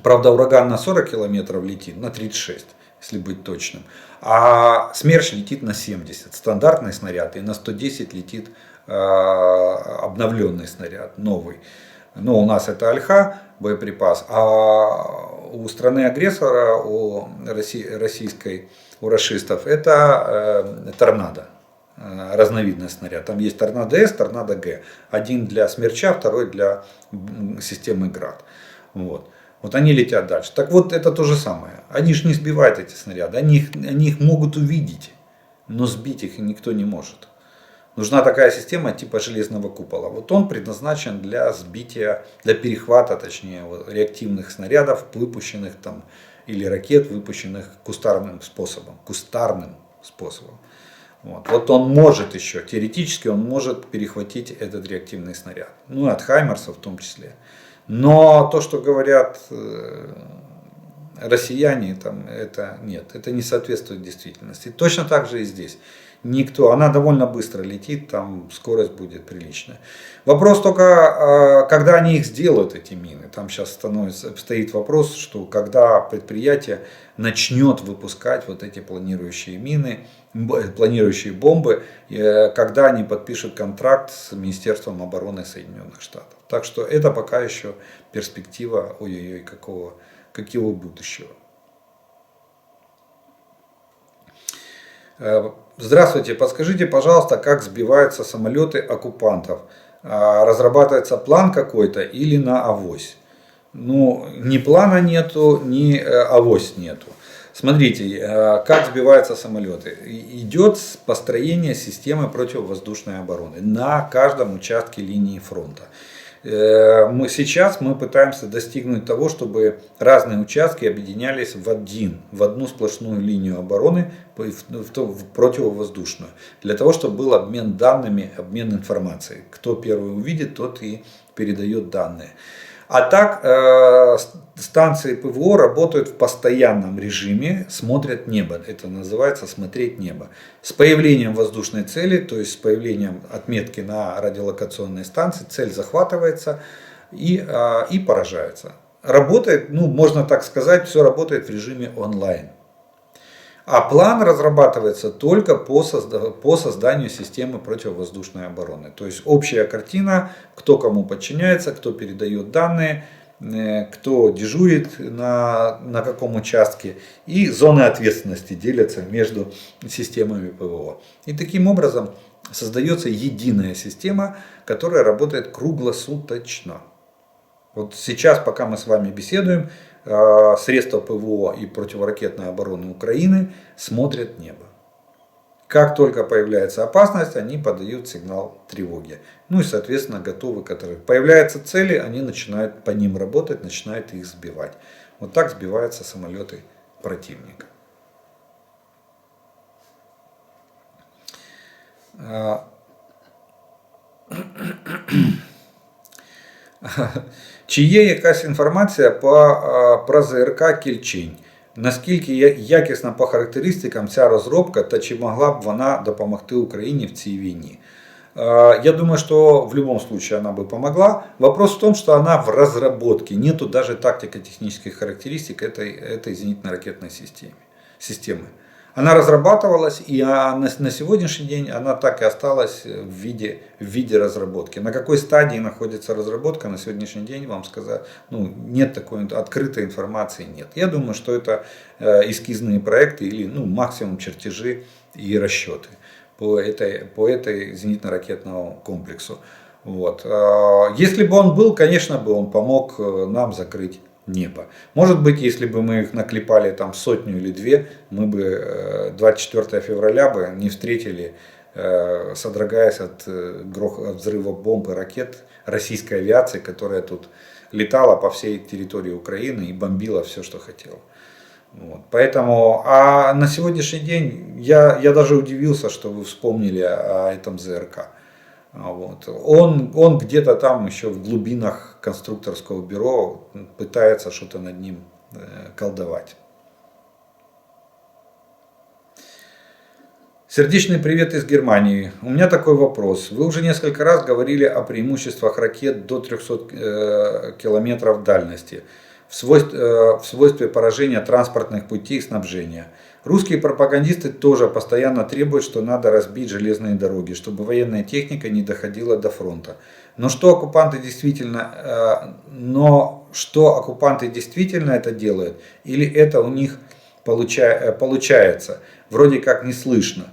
Правда, ураган на 40 километров летит, на 36, если быть точным. А СМЕРШ летит на 70, стандартный снаряд, и на 110 летит обновленный снаряд, новый. Но у нас это Альха, боеприпас, а у страны-агрессора, у российской, у рашистов, это Торнадо, разновидность снаряда. Там есть Торнадо С, Торнадо Г. Один для Смерча, второй для системы Град. Вот они летят дальше. Так вот, это то же самое. Они же не сбивают эти снаряды. Они их могут увидеть, но сбить их никто не может. Нужна такая система типа железного купола. Вот он предназначен для сбития, для перехвата, точнее, реактивных снарядов, выпущенных там, или ракет, выпущенных кустарным способом. Вот он может еще, теоретически он может перехватить этот реактивный снаряд. Ну и от Хаймерса в том числе. Но то, что говорят россияне, там, это нет, это не соответствует действительности. Точно так же и здесь. Никто, она довольно быстро летит, там скорость будет приличная. Вопрос только, когда они их сделают, эти мины. Там сейчас стоит вопрос, что когда предприятие начнет выпускать вот эти планирующие мины, планирующие бомбы, когда они подпишут контракт с Министерством обороны Соединенных Штатов. Так что это пока еще перспектива, ой-ой-ой, какого будущего. Здравствуйте, подскажите, пожалуйста, как сбиваются самолеты оккупантов? Разрабатывается план какой-то или на авось? Ну, ни плана нету, ни авось нету. Смотрите, как сбиваются самолеты. Идет построение системы противовоздушной обороны на каждом участке линии фронта. Сейчас мы пытаемся достигнуть того, чтобы разные участки объединялись в одну сплошную линию обороны, в противовоздушную. Для того, чтобы был обмен данными, обмен информацией. Кто первый увидит, тот и передает данные. А так станции ПВО работают в постоянном режиме, смотрят небо. Это называется смотреть небо. С появлением воздушной цели, то есть с появлением отметки на радиолокационной станции, цель захватывается и поражается. Работает, ну можно так сказать, все работает в режиме онлайн. А план разрабатывается только по созданию системы противовоздушной обороны. То есть общая картина, кто кому подчиняется, кто передает данные, кто дежурит на каком участке. И зоны ответственности делятся между системами ПВО. И таким образом создается единая система, которая работает круглосуточно. Вот сейчас, пока мы с вами беседуем, средства ПВО и противоракетной обороны Украины смотрят небо. Как только появляется опасность, они подают сигнал тревоги. Ну и, соответственно, готовы, которые появляются цели, они начинают по ним работать, начинают их сбивать. Вот так сбиваются самолеты противника. Чи є якась інформація про ЗРК Кільчинь? Наскільки якісна по характеристикам ця розробка та чи могла б вона допомогти Україні в цій війні? Я думаю, что в любом случае она бы помогла. Вопрос в том, что она в разработке. Нету даже тактико-технических характеристик этой зенитно-ракетной системы. Она разрабатывалась, и на сегодняшний день она так и осталась в виде разработки. На какой стадии находится разработка, на сегодняшний день вам сказать, нет такой открытой информации, нет. Я думаю, что это эскизные проекты или максимум чертежи и расчеты по этой зенитно-ракетному комплексу. Вот. Если бы он был, конечно бы он помог нам закрыть небо. Может быть, если бы мы их наклепали там 100 или 2, мы бы 24 февраля бы не встретили, содрогаясь от взрыва бомб и ракет российской авиации, которая тут летала по всей территории Украины и бомбила все, что хотела. Вот. Поэтому, а на сегодняшний день я даже удивился, что вы вспомнили о этом ЗРК. Вот. Он где-то там еще в глубинах конструкторского бюро пытается что-то над ним колдовать. Сердечный привет из Германии. У меня такой вопрос. Вы уже несколько раз говорили о преимуществах ракет до 300 километров дальности. в свойстве поражения транспортных путей снабжения. Русские пропагандисты тоже постоянно требуют, что надо разбить железные дороги, чтобы военная техника не доходила до фронта. Но что оккупанты действительно это делают? Или это у них получается? Вроде как не слышно.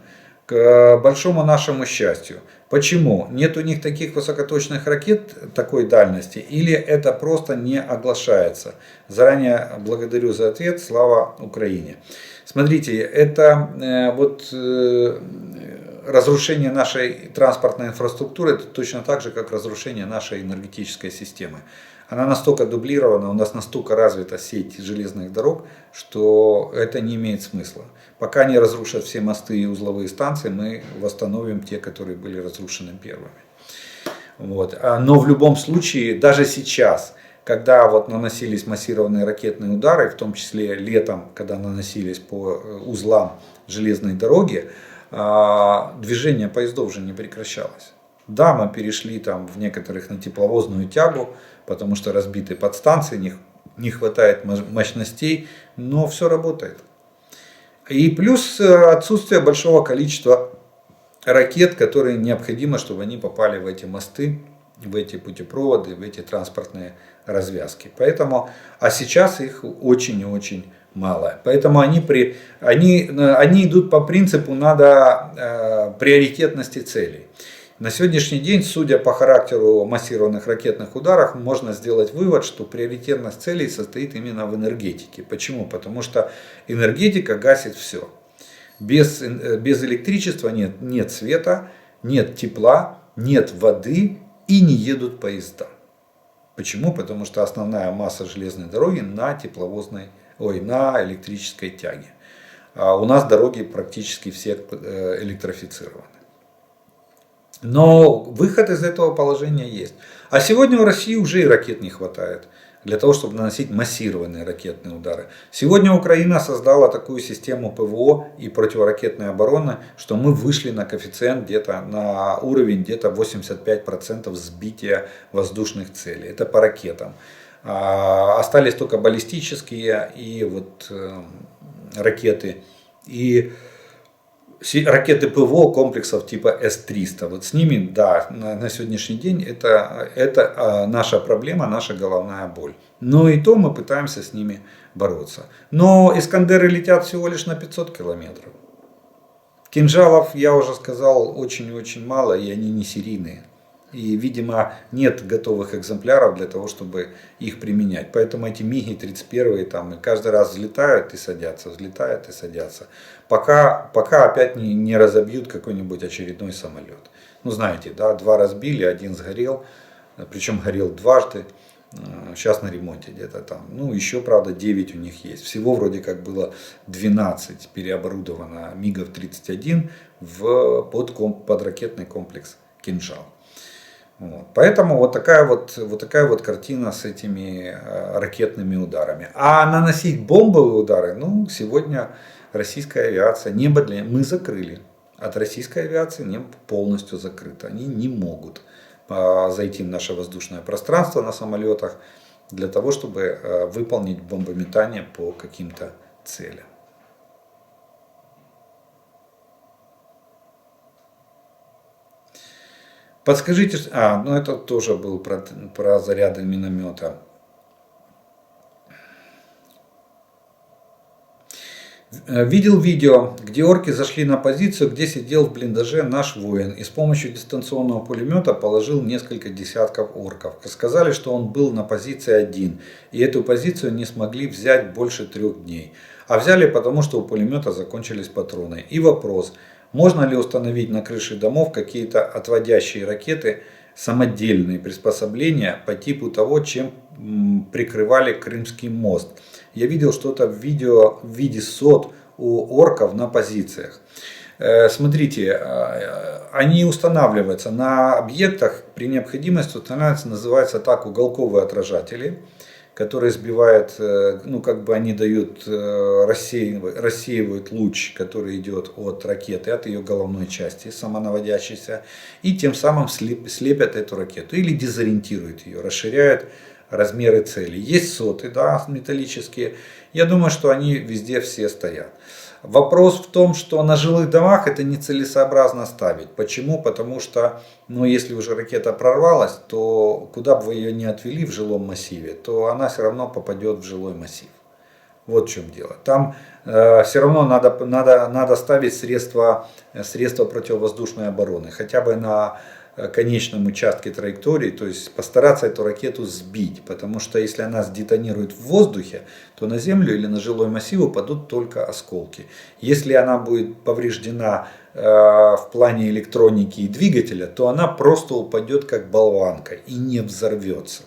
К большому нашему счастью. Почему? Нет у них таких высокоточных ракет такой дальности? Или это просто не оглашается? Заранее благодарю за ответ. Слава Украине. Смотрите, это разрушение нашей транспортной инфраструктуры, это точно так же, как разрушение нашей энергетической системы. Она настолько дублирована, у нас настолько развита сеть железных дорог, что это не имеет смысла. Пока не разрушат все мосты и узловые станции, мы восстановим те, которые были разрушены первыми. Но в любом случае, даже сейчас, когда наносились массированные ракетные удары, в том числе летом, когда наносились по узлам железной дороги, движение поездов уже не прекращалось. Да, мы перешли в некоторых на тепловозную тягу, потому что разбиты подстанции, не хватает мощностей, но все работает. И плюс отсутствие большого количества ракет, которые необходимо, чтобы они попали в эти мосты, в эти путепроводы, в эти транспортные развязки. Поэтому, а сейчас их очень и очень мало. Поэтому они идут по принципу приоритетности целей. На сегодняшний день, судя по характеру массированных ракетных ударов, можно сделать вывод, что приоритетность целей состоит именно в энергетике. Почему? Потому что энергетика гасит все. Без электричества нет света, нет тепла, нет воды и не едут поезда. Почему? Потому что основная масса железной дороги на электрической тяге. А у нас дороги практически все электрифицированы. Но выход из этого положения есть. А сегодня в России уже и ракет не хватает для того, чтобы наносить массированные ракетные удары. Сегодня Украина создала такую систему ПВО и противоракетной обороны, что мы вышли на коэффициент на уровень 85% сбития воздушных целей. Это по ракетам. Остались только баллистические и ракеты. И ракеты ПВО комплексов типа С-300. С ними, да, на сегодняшний день это наша проблема, наша головная боль. Но и то мы пытаемся с ними бороться. Но Искандеры летят всего лишь на 500 километров. Кинжалов, я уже сказал, очень-очень мало, и они не серийные. И, видимо, нет готовых экземпляров для того, чтобы их применять. Поэтому эти МиГи-31 каждый раз взлетают и садятся, взлетают и садятся. Пока опять не разобьют какой-нибудь очередной самолет. Знаете, да, 2 разбили, 1 сгорел, причем горел дважды. Сейчас на ремонте где-то там. Еще, правда, 9 у них есть. Всего вроде как было 12 переоборудовано МиГов-31 под ракетный комплекс «Кинжал». Поэтому вот такая картина с этими ракетными ударами. А наносить бомбовые удары, сегодня российская авиация, мы закрыли. От российской авиации небо полностью закрыто. Они не могут зайти в наше воздушное пространство на самолетах для того, чтобы выполнить бомбометание по каким-то целям. Подскажите, это тоже был про заряды миномета. Видел видео, где орки зашли на позицию, где сидел в блиндаже наш воин и с помощью дистанционного пулемета положил несколько десятков орков. Сказали, что он был на позиции один, и эту позицию не смогли взять больше 3 дней. А взяли потому, что у пулемета закончились патроны. И вопрос, можно ли установить на крыше домов какие-то отводящие ракеты, самодельные приспособления по типу того, чем прикрывали Крымский мост. Я видел что-то в виде сот у орков на позициях. Смотрите, они устанавливаются на объектах, при необходимости устанавливаются, называется так, уголковые отражатели, которые сбивают, они рассеивают луч, который идет от ракеты, от ее головной части, самонаводящейся, и тем самым слепят эту ракету или дезориентируют ее, расширяют размеры целей. Есть соты, да, металлические. Я думаю, что они везде все стоят. Вопрос в том, что на жилых домах это нецелесообразно ставить. Почему? Потому что, ну, если уже ракета прорвалась, то куда бы вы ее ни отвели в жилом массиве, то она все равно попадет в жилой массив. Вот в чем дело. Там все равно надо ставить средства противовоздушной обороны. Хотя бы на конечном участке траектории, то есть постараться эту ракету сбить. Потому что если она сдетонирует в воздухе, то на землю или на жилой массив упадут только осколки. Если она будет повреждена в плане электроники и двигателя, то она просто упадет как болванка и не взорвется.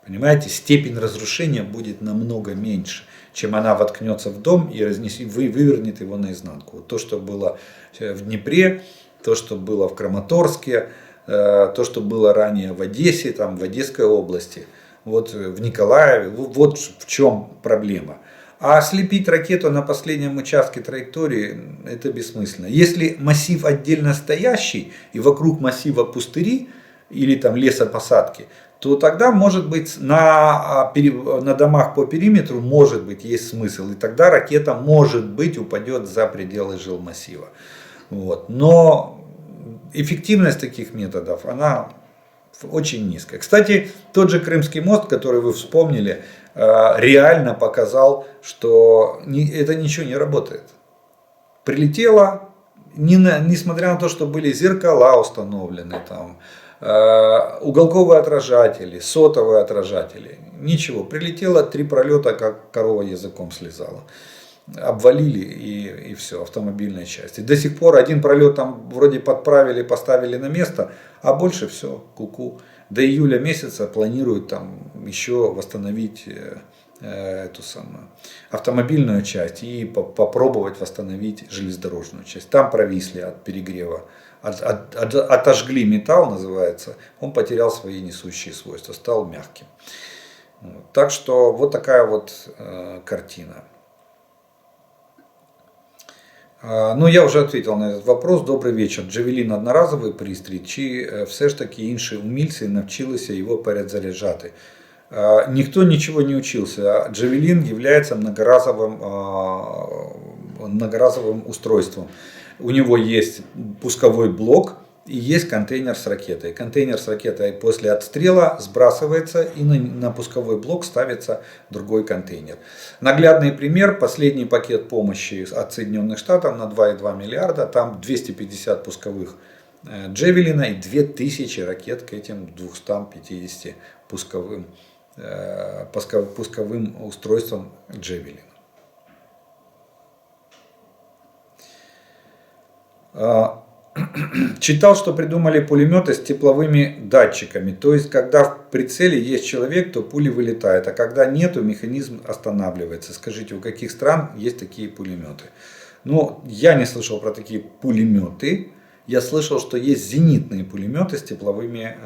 Понимаете, степень разрушения будет намного меньше, чем она воткнется в дом и вывернет его наизнанку. То, что было в Днепре, то, что было в Краматорске, то, что было ранее в Одессе, там, в Одесской области, вот в Николаеве, вот в чем проблема. А слепить ракету на последнем участке траектории это бессмысленно. Если массив отдельно стоящий и вокруг массива пустыри или там лесопосадки, то тогда, может быть, на домах по периметру, может быть, есть смысл. И тогда ракета, может быть, упадет за пределы жилмассива. Вот. Но эффективность таких методов, она очень низкая. Кстати, тот же Крымский мост, который вы вспомнили, реально показал, что это ничего не работает. Прилетело, несмотря на то, что были зеркала установлены, там, уголковые отражатели, сотовые отражатели. Ничего, прилетело 3 пролета, как корова языком слезала. Обвалили и все, автомобильной части. До сих пор 1 пролет там вроде подправили, поставили на место, а больше все, куку. До июля месяца планируют там еще восстановить эту самую автомобильную часть и попробовать восстановить железнодорожную часть. Там провисли от перегрева. Отожгли металл, называется, он потерял свои несущие свойства, стал мягким. Так что вот такая вот картина. Ну, я вже ответил на этот вопрос. Добрий вечір. Джавелін одноразовий пристрій, чи все ж таки інші умільці навчилися його перезаряджати? Никто ничего не учился. Джавелін является многоразовым устройством. У него есть пусковой блок и есть контейнер с ракетой. Контейнер с ракетой после отстрела сбрасывается и на пусковой блок ставится другой контейнер. Наглядный пример: последний пакет помощи от Соединенных Штатов на 2,2 миллиарда. Там 250 пусковых Джавелина и 2000 ракет к этим 250 пусковым устройствам Джавелина. Читал, что придумали пулеметы с тепловыми датчиками. То есть, когда в прицеле есть человек, то пули вылетают. А когда нету, механизм останавливается. Скажите, у каких стран есть такие пулеметы? Ну, я не слышал про такие пулеметы. Я слышал, что есть зенитные пулеметы с тепловыми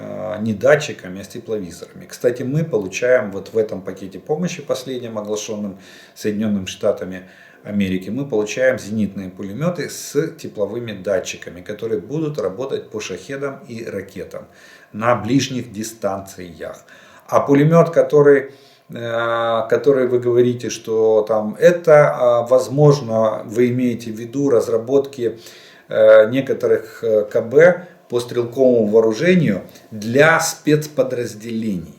не датчиками, а с тепловизорами. Кстати, мы получаем вот в этом пакете помощи, последнем оглашенном Соединенными Штатами Америки, мы получаем зенитные пулеметы с тепловыми датчиками, которые будут работать по шахедам и ракетам на ближних дистанциях. А пулемет, который вы говорите, что там это, возможно, вы имеете в виду разработки некоторых КБ по стрелковому вооружению для спецподразделений.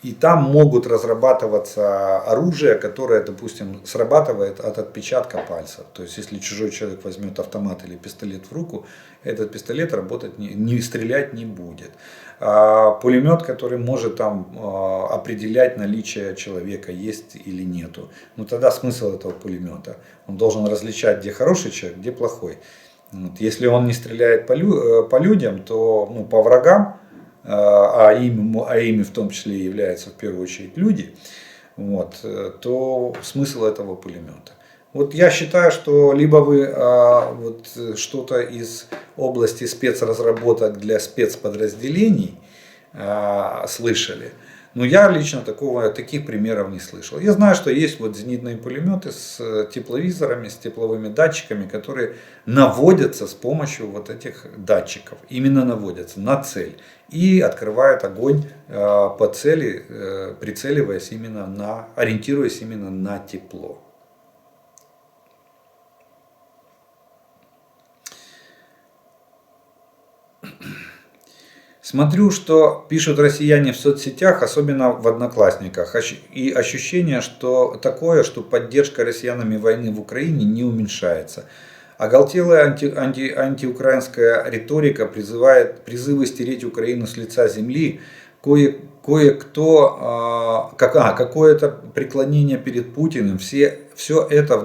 И там могут разрабатываться оружие, которое, допустим, срабатывает от отпечатка пальцев. То есть, если чужой человек возьмет автомат или пистолет в руку, этот пистолет работать не стрелять не будет. А пулемет, который может там определять наличие человека, есть или нету. Ну тогда смысл этого пулемета? Он должен различать, где хороший человек, где плохой. Вот. Если он не стреляет по людям, то по врагам, а ими в том числе являются в первую очередь люди, вот, то смысл этого пулемета. Вот я считаю, что либо вы вот что-то из области спецразработок для спецподразделений слышали, Но я лично таких примеров не слышал. Я знаю, что есть вот зенитные пулеметы с тепловизорами, с тепловыми датчиками, которые наводятся с помощью вот этих датчиков. Именно наводятся на цель. И открывают огонь по цели, прицеливаясь ориентируясь именно на тепло. Смотрю, что пишут россияне в соцсетях, особенно в Одноклассниках. И ощущение, что поддержка россиянами войны в Украине не уменьшается. Оголтелая антиукраинская риторика призывы стереть Украину с лица земли. Какое-то преклонение перед Путиным. Все это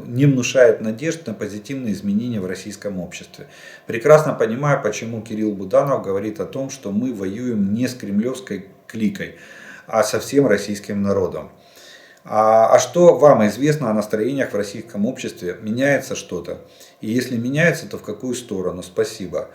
не внушает надежд на позитивные изменения в российском обществе. Прекрасно понимаю, почему Кирилл Буданов говорит о том, что мы воюем не с кремлевской кликой, а со всем российским народом. А что вам известно о настроениях в российском обществе? Меняется что-то? И если меняется, то в какую сторону? Спасибо.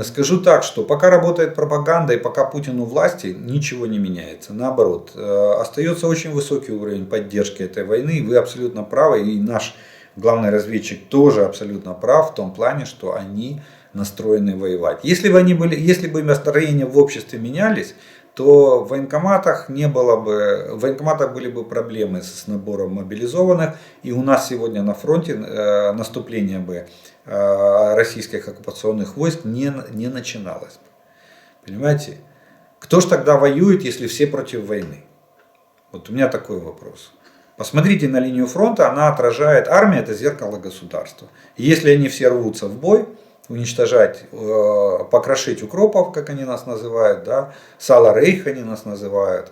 Скажу так, что пока работает пропаганда и пока Путин у власти, ничего не меняется. Наоборот, остается очень высокий уровень поддержки этой войны. Вы абсолютно правы, и наш главный разведчик тоже абсолютно прав в том плане, что они настроены воевать. Если бы настроения в обществе менялись, то в военкоматах были бы проблемы с набором мобилизованных, и у нас сегодня на фронте наступление бы российских оккупационных войск не начиналось. Понимаете? Кто ж тогда воюет, если все против войны? Вот у меня такой вопрос. Посмотрите на линию фронта, она отражает, армия это зеркало государства. И если они все рвутся в бой, уничтожать, покрошить укропов, как они нас называют, да, сало рейха они нас называют,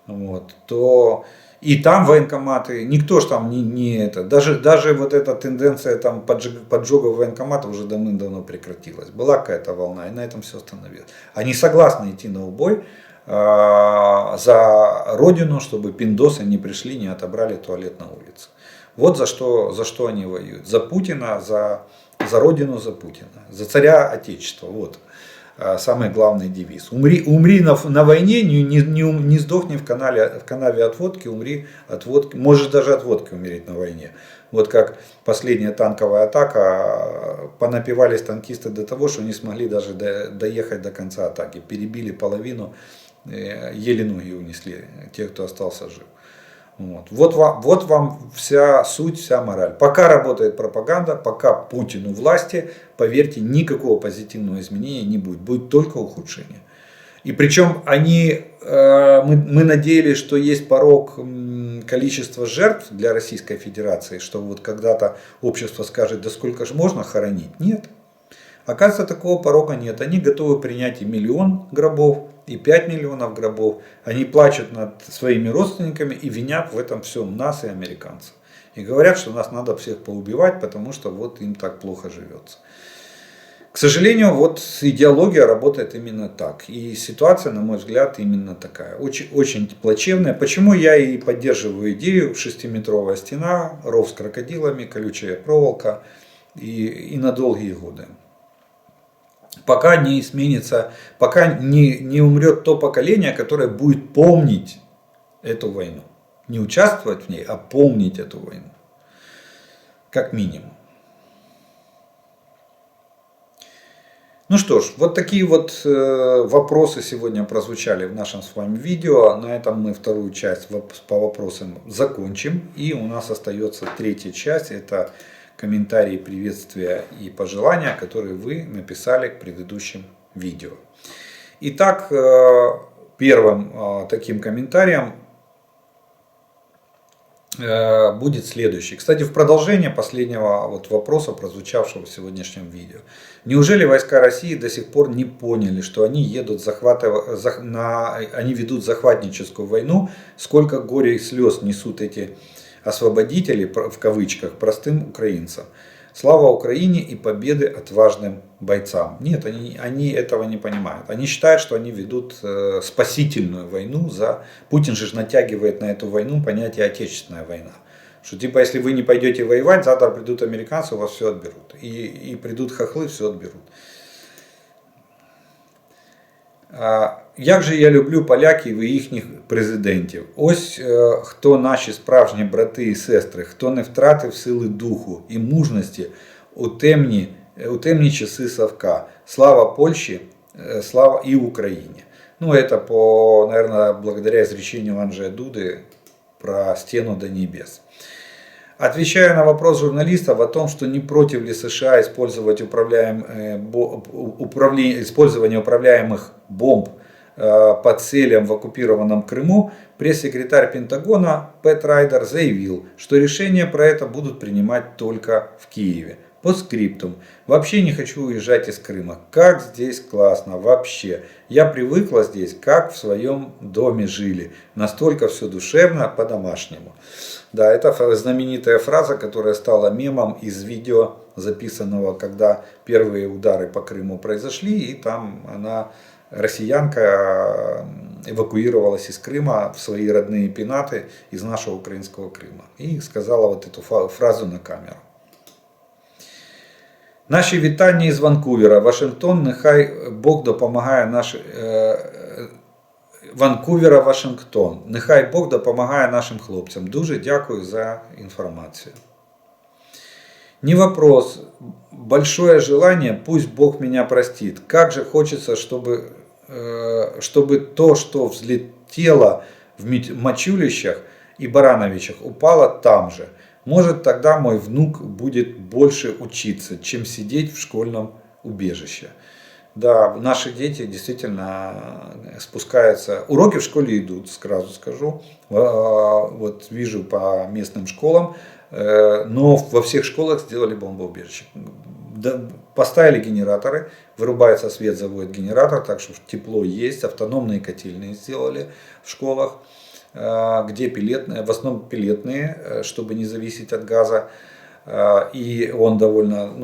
вот, то и там военкоматы, никто ж там даже вот эта тенденция там поджогов военкоматов уже давным-давно прекратилась. Была какая-то волна, и на этом все остановилось. Они согласны идти на убой за родину, чтобы пиндосы не пришли, не отобрали туалет на улице. Вот за что они воюют. За Путина, за родину, за Путина, за царя Отечества. Вот самый главный девиз. Умри на войне, не сдохни в канаве от водки, умри от водки. Можешь даже от водки умереть на войне. Вот как последняя танковая атака, понапивались танкисты до того, что не смогли даже доехать до конца атаки. Перебили половину, еле ноги унесли, те, кто остался жив. Вот вам вся суть, вся мораль. Пока работает пропаганда, пока Путин у власти, поверьте, никакого позитивного изменения не будет. Будет только ухудшение. И причем мы надеялись, что есть порог количества жертв для Российской Федерации, что вот когда-то общество скажет, да сколько же можно хоронить. Нет. Оказывается, такого порога нет. Они готовы принять и 1 миллион гробов, и 5 миллионов гробов. Они плачут над своими родственниками и винят в этом всем нас и американцев. И говорят, что нас надо всех поубивать, потому что вот им так плохо живется. К сожалению, вот идеология работает именно так. И ситуация, на мой взгляд, именно такая. Очень, очень плачевная. Почему я и поддерживаю идею 6-метровая стена, ров с крокодилами, колючая проволока и на долгие годы. Пока не сменится, пока не умрет то поколение, которое будет помнить эту войну. Не участвовать в ней, а помнить эту войну. Как минимум. Ну что ж, вот такие вот вопросы сегодня прозвучали в нашем с вами видео. На этом мы вторую часть по вопросам закончим. И у нас остается третья часть. Это комментарии, приветствия и пожелания, которые вы написали к предыдущим видео. Итак, первым таким комментарием будет следующий. Кстати, в продолжение последнего вопроса, прозвучавшего в сегодняшнем видео. Неужели войска России до сих пор не поняли, что они они ведут захватническую войну? Сколько горя и слез несут эти освободители, в кавычках, простым украинцам. Слава Украине и победы отважным бойцам. Нет, они этого не понимают. Они считают, что они ведут спасительную войну. Путин же натягивает на эту войну понятие отечественная война. Что типа, если вы не пойдете воевать, завтра придут американцы, у вас все отберут. И придут хохлы, все отберут. Як же я люблю поляків і їхніх президентів. Ось хто наші справжні брати і сестри, хто не втратив сили духу і мужності у темні часи Совка. Слава Польщі, слава и Украине. Ну, это наверное, благодаря изречению Анджея Дуды про стену до небес. Отвечая на вопрос журналистов о том, что не против ли США использовать использование управляемых бомб по целям в оккупированном Крыму, пресс-секретарь Пентагона Пэт Райдер заявил, что решения про это будут принимать только в Киеве. Постскриптум. Вообще не хочу уезжать из Крыма. Как здесь классно. Вообще. Я привыкла здесь, как в своем доме жили. Настолько все душевно, по-домашнему. Да, это знаменитая фраза, которая стала мемом из видео, записанного, когда первые удары по Крыму произошли. И там россиянка эвакуировалась из Крыма в свои родные пенаты из нашего украинского Крыма. И сказала вот эту фразу на камеру. Наші вітання із Ванкувера. Вашингтон, нехай Бог допомагає Ванкувера, Вашингтон. Нехай Бог допомагає нашим хлопцям. Дуже дякую за информацию. Не вопрос. Большое желание, пусть Бог меня простит. Как же хочется, чтобы то, что взлетело в Мачулищах и Барановичах, упало там же. Может, тогда мой внук будет больше учиться, чем сидеть в школьном убежище. Да, наши дети действительно спускаются. Уроки в школе идут, сразу скажу. Вот вижу по местным школам. Но во всех школах сделали бомбоубежище. Поставили генераторы, вырубается свет, заводит генератор, так что тепло есть. Автономные котельные сделали в школах, где пеллетные, в основном пеллетные, чтобы не зависеть от газа. И он довольно,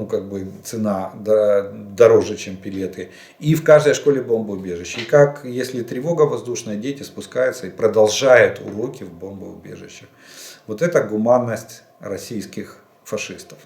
цена дороже, чем пеллеты. И в каждой школе бомбоубежище. И как, если тревога воздушная, дети спускаются и продолжают уроки в бомбоубежищах. Вот это гуманность российских фашистов.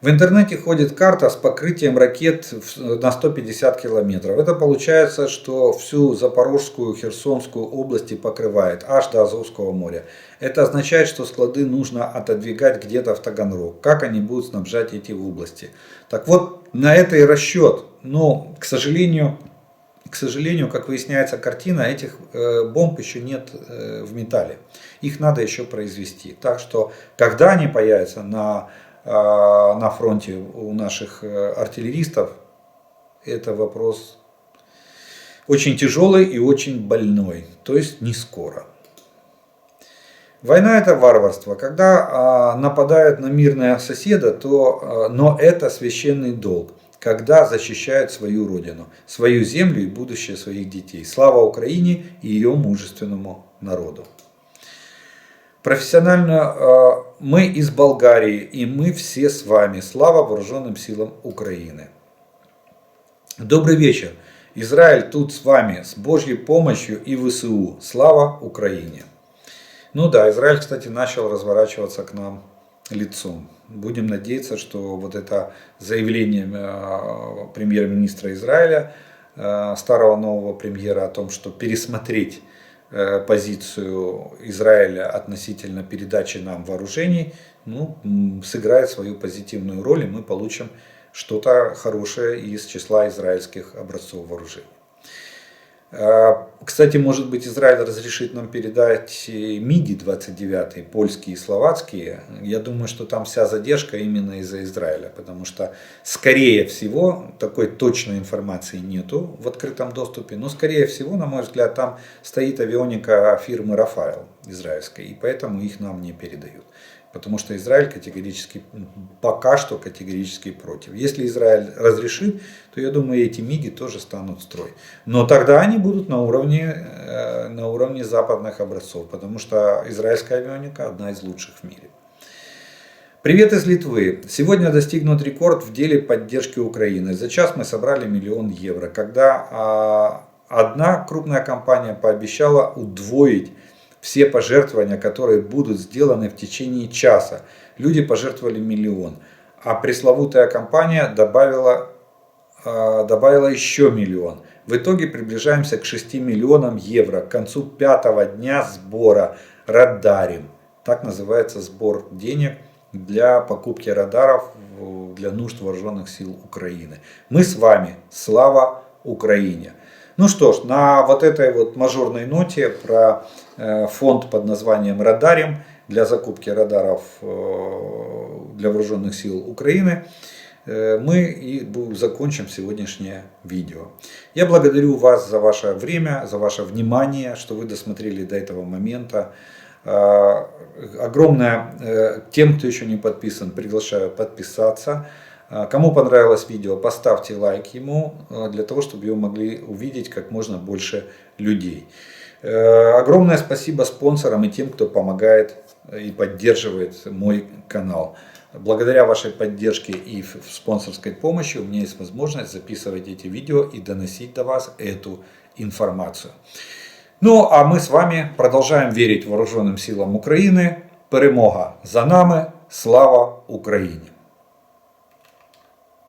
В интернете ходит карта с покрытием ракет на 150 километров. Это получается, что всю Запорожскую, Херсонскую области покрывает, аж до Азовского моря. Это означает, что склады нужно отодвигать где-то в Таганрог. Как они будут снабжать эти области? Так вот, на это и расчет. Но, к сожалению, как выясняется, картина, этих бомб еще нет в металле. Их надо еще произвести. Так что, когда они появятся на фронте у наших артиллеристов, это вопрос очень тяжелый и очень больной. То есть не скоро. Война — это варварство. Когда нападают на мирного соседа, но это священный долг. Когда защищают свою родину, свою землю и будущее своих детей. Слава Украине и ее мужественному народу. Профессионально мы из Болгарии, и мы все с вами. Слава вооруженным силам Украины. Добрый вечер. Израиль тут с вами, с Божьей помощью и ВСУ. Слава Украине. Ну да, Израиль, кстати, начал разворачиваться к нам лицом. Будем надеяться, что вот это заявление премьер-министра Израиля, старого нового премьера, о том, что пересмотреть позицию Израиля относительно передачи нам вооружений, сыграет свою позитивную роль, и мы получим что-то хорошее из числа израильских образцов вооружений. Кстати, может быть, Израиль разрешит нам передать МиГи-29, польские и словацкие. Я думаю, что там вся задержка именно из-за Израиля, потому что, скорее всего, такой точной информации нету в открытом доступе, но, скорее всего, на мой взгляд, там стоит авионика фирмы Рафаэл израильской, и поэтому их нам не передают. Потому что Израиль пока что категорически против. Если Израиль разрешит, то я думаю, эти МиГи тоже станут в строй. Но тогда они будут на уровне западных образцов, потому что израильская авионика одна из лучших в мире. Привет из Литвы. Сегодня достигнут рекорд в деле поддержки Украины. За час мы собрали 1 000 000 евро, когда одна крупная компания пообещала удвоить все пожертвования, которые будут сделаны в течение часа. Люди пожертвовали 1 000 000. А пресловутая компания добавила добавила еще миллион. В итоге приближаемся к 6 миллионам евро к концу 5-го дня сбора «Радарим». Так называется сбор денег для покупки радаров для нужд вооруженных сил Украины. Мы с вами. Слава Украине! Ну что ж, на вот этой вот мажорной ноте про фонд под названием «Радарим» для закупки радаров для вооруженных сил Украины мы и закончим сегодняшнее видео. Я благодарю вас за ваше время, за ваше внимание, что вы досмотрели до этого момента. Огромное тем, кто еще не подписан, приглашаю подписаться. Кому понравилось видео, поставьте лайк ему, для того, чтобы его могли увидеть как можно больше людей. Огромное спасибо спонсорам и тем, кто помогает и поддерживает мой канал. Благодаря вашей поддержке и спонсорской помощи у меня есть возможность записывать эти видео и доносить до вас эту информацию. Ну а мы с вами продолжаем верить вооруженным силам України. Перемога за нами. Слава Україні!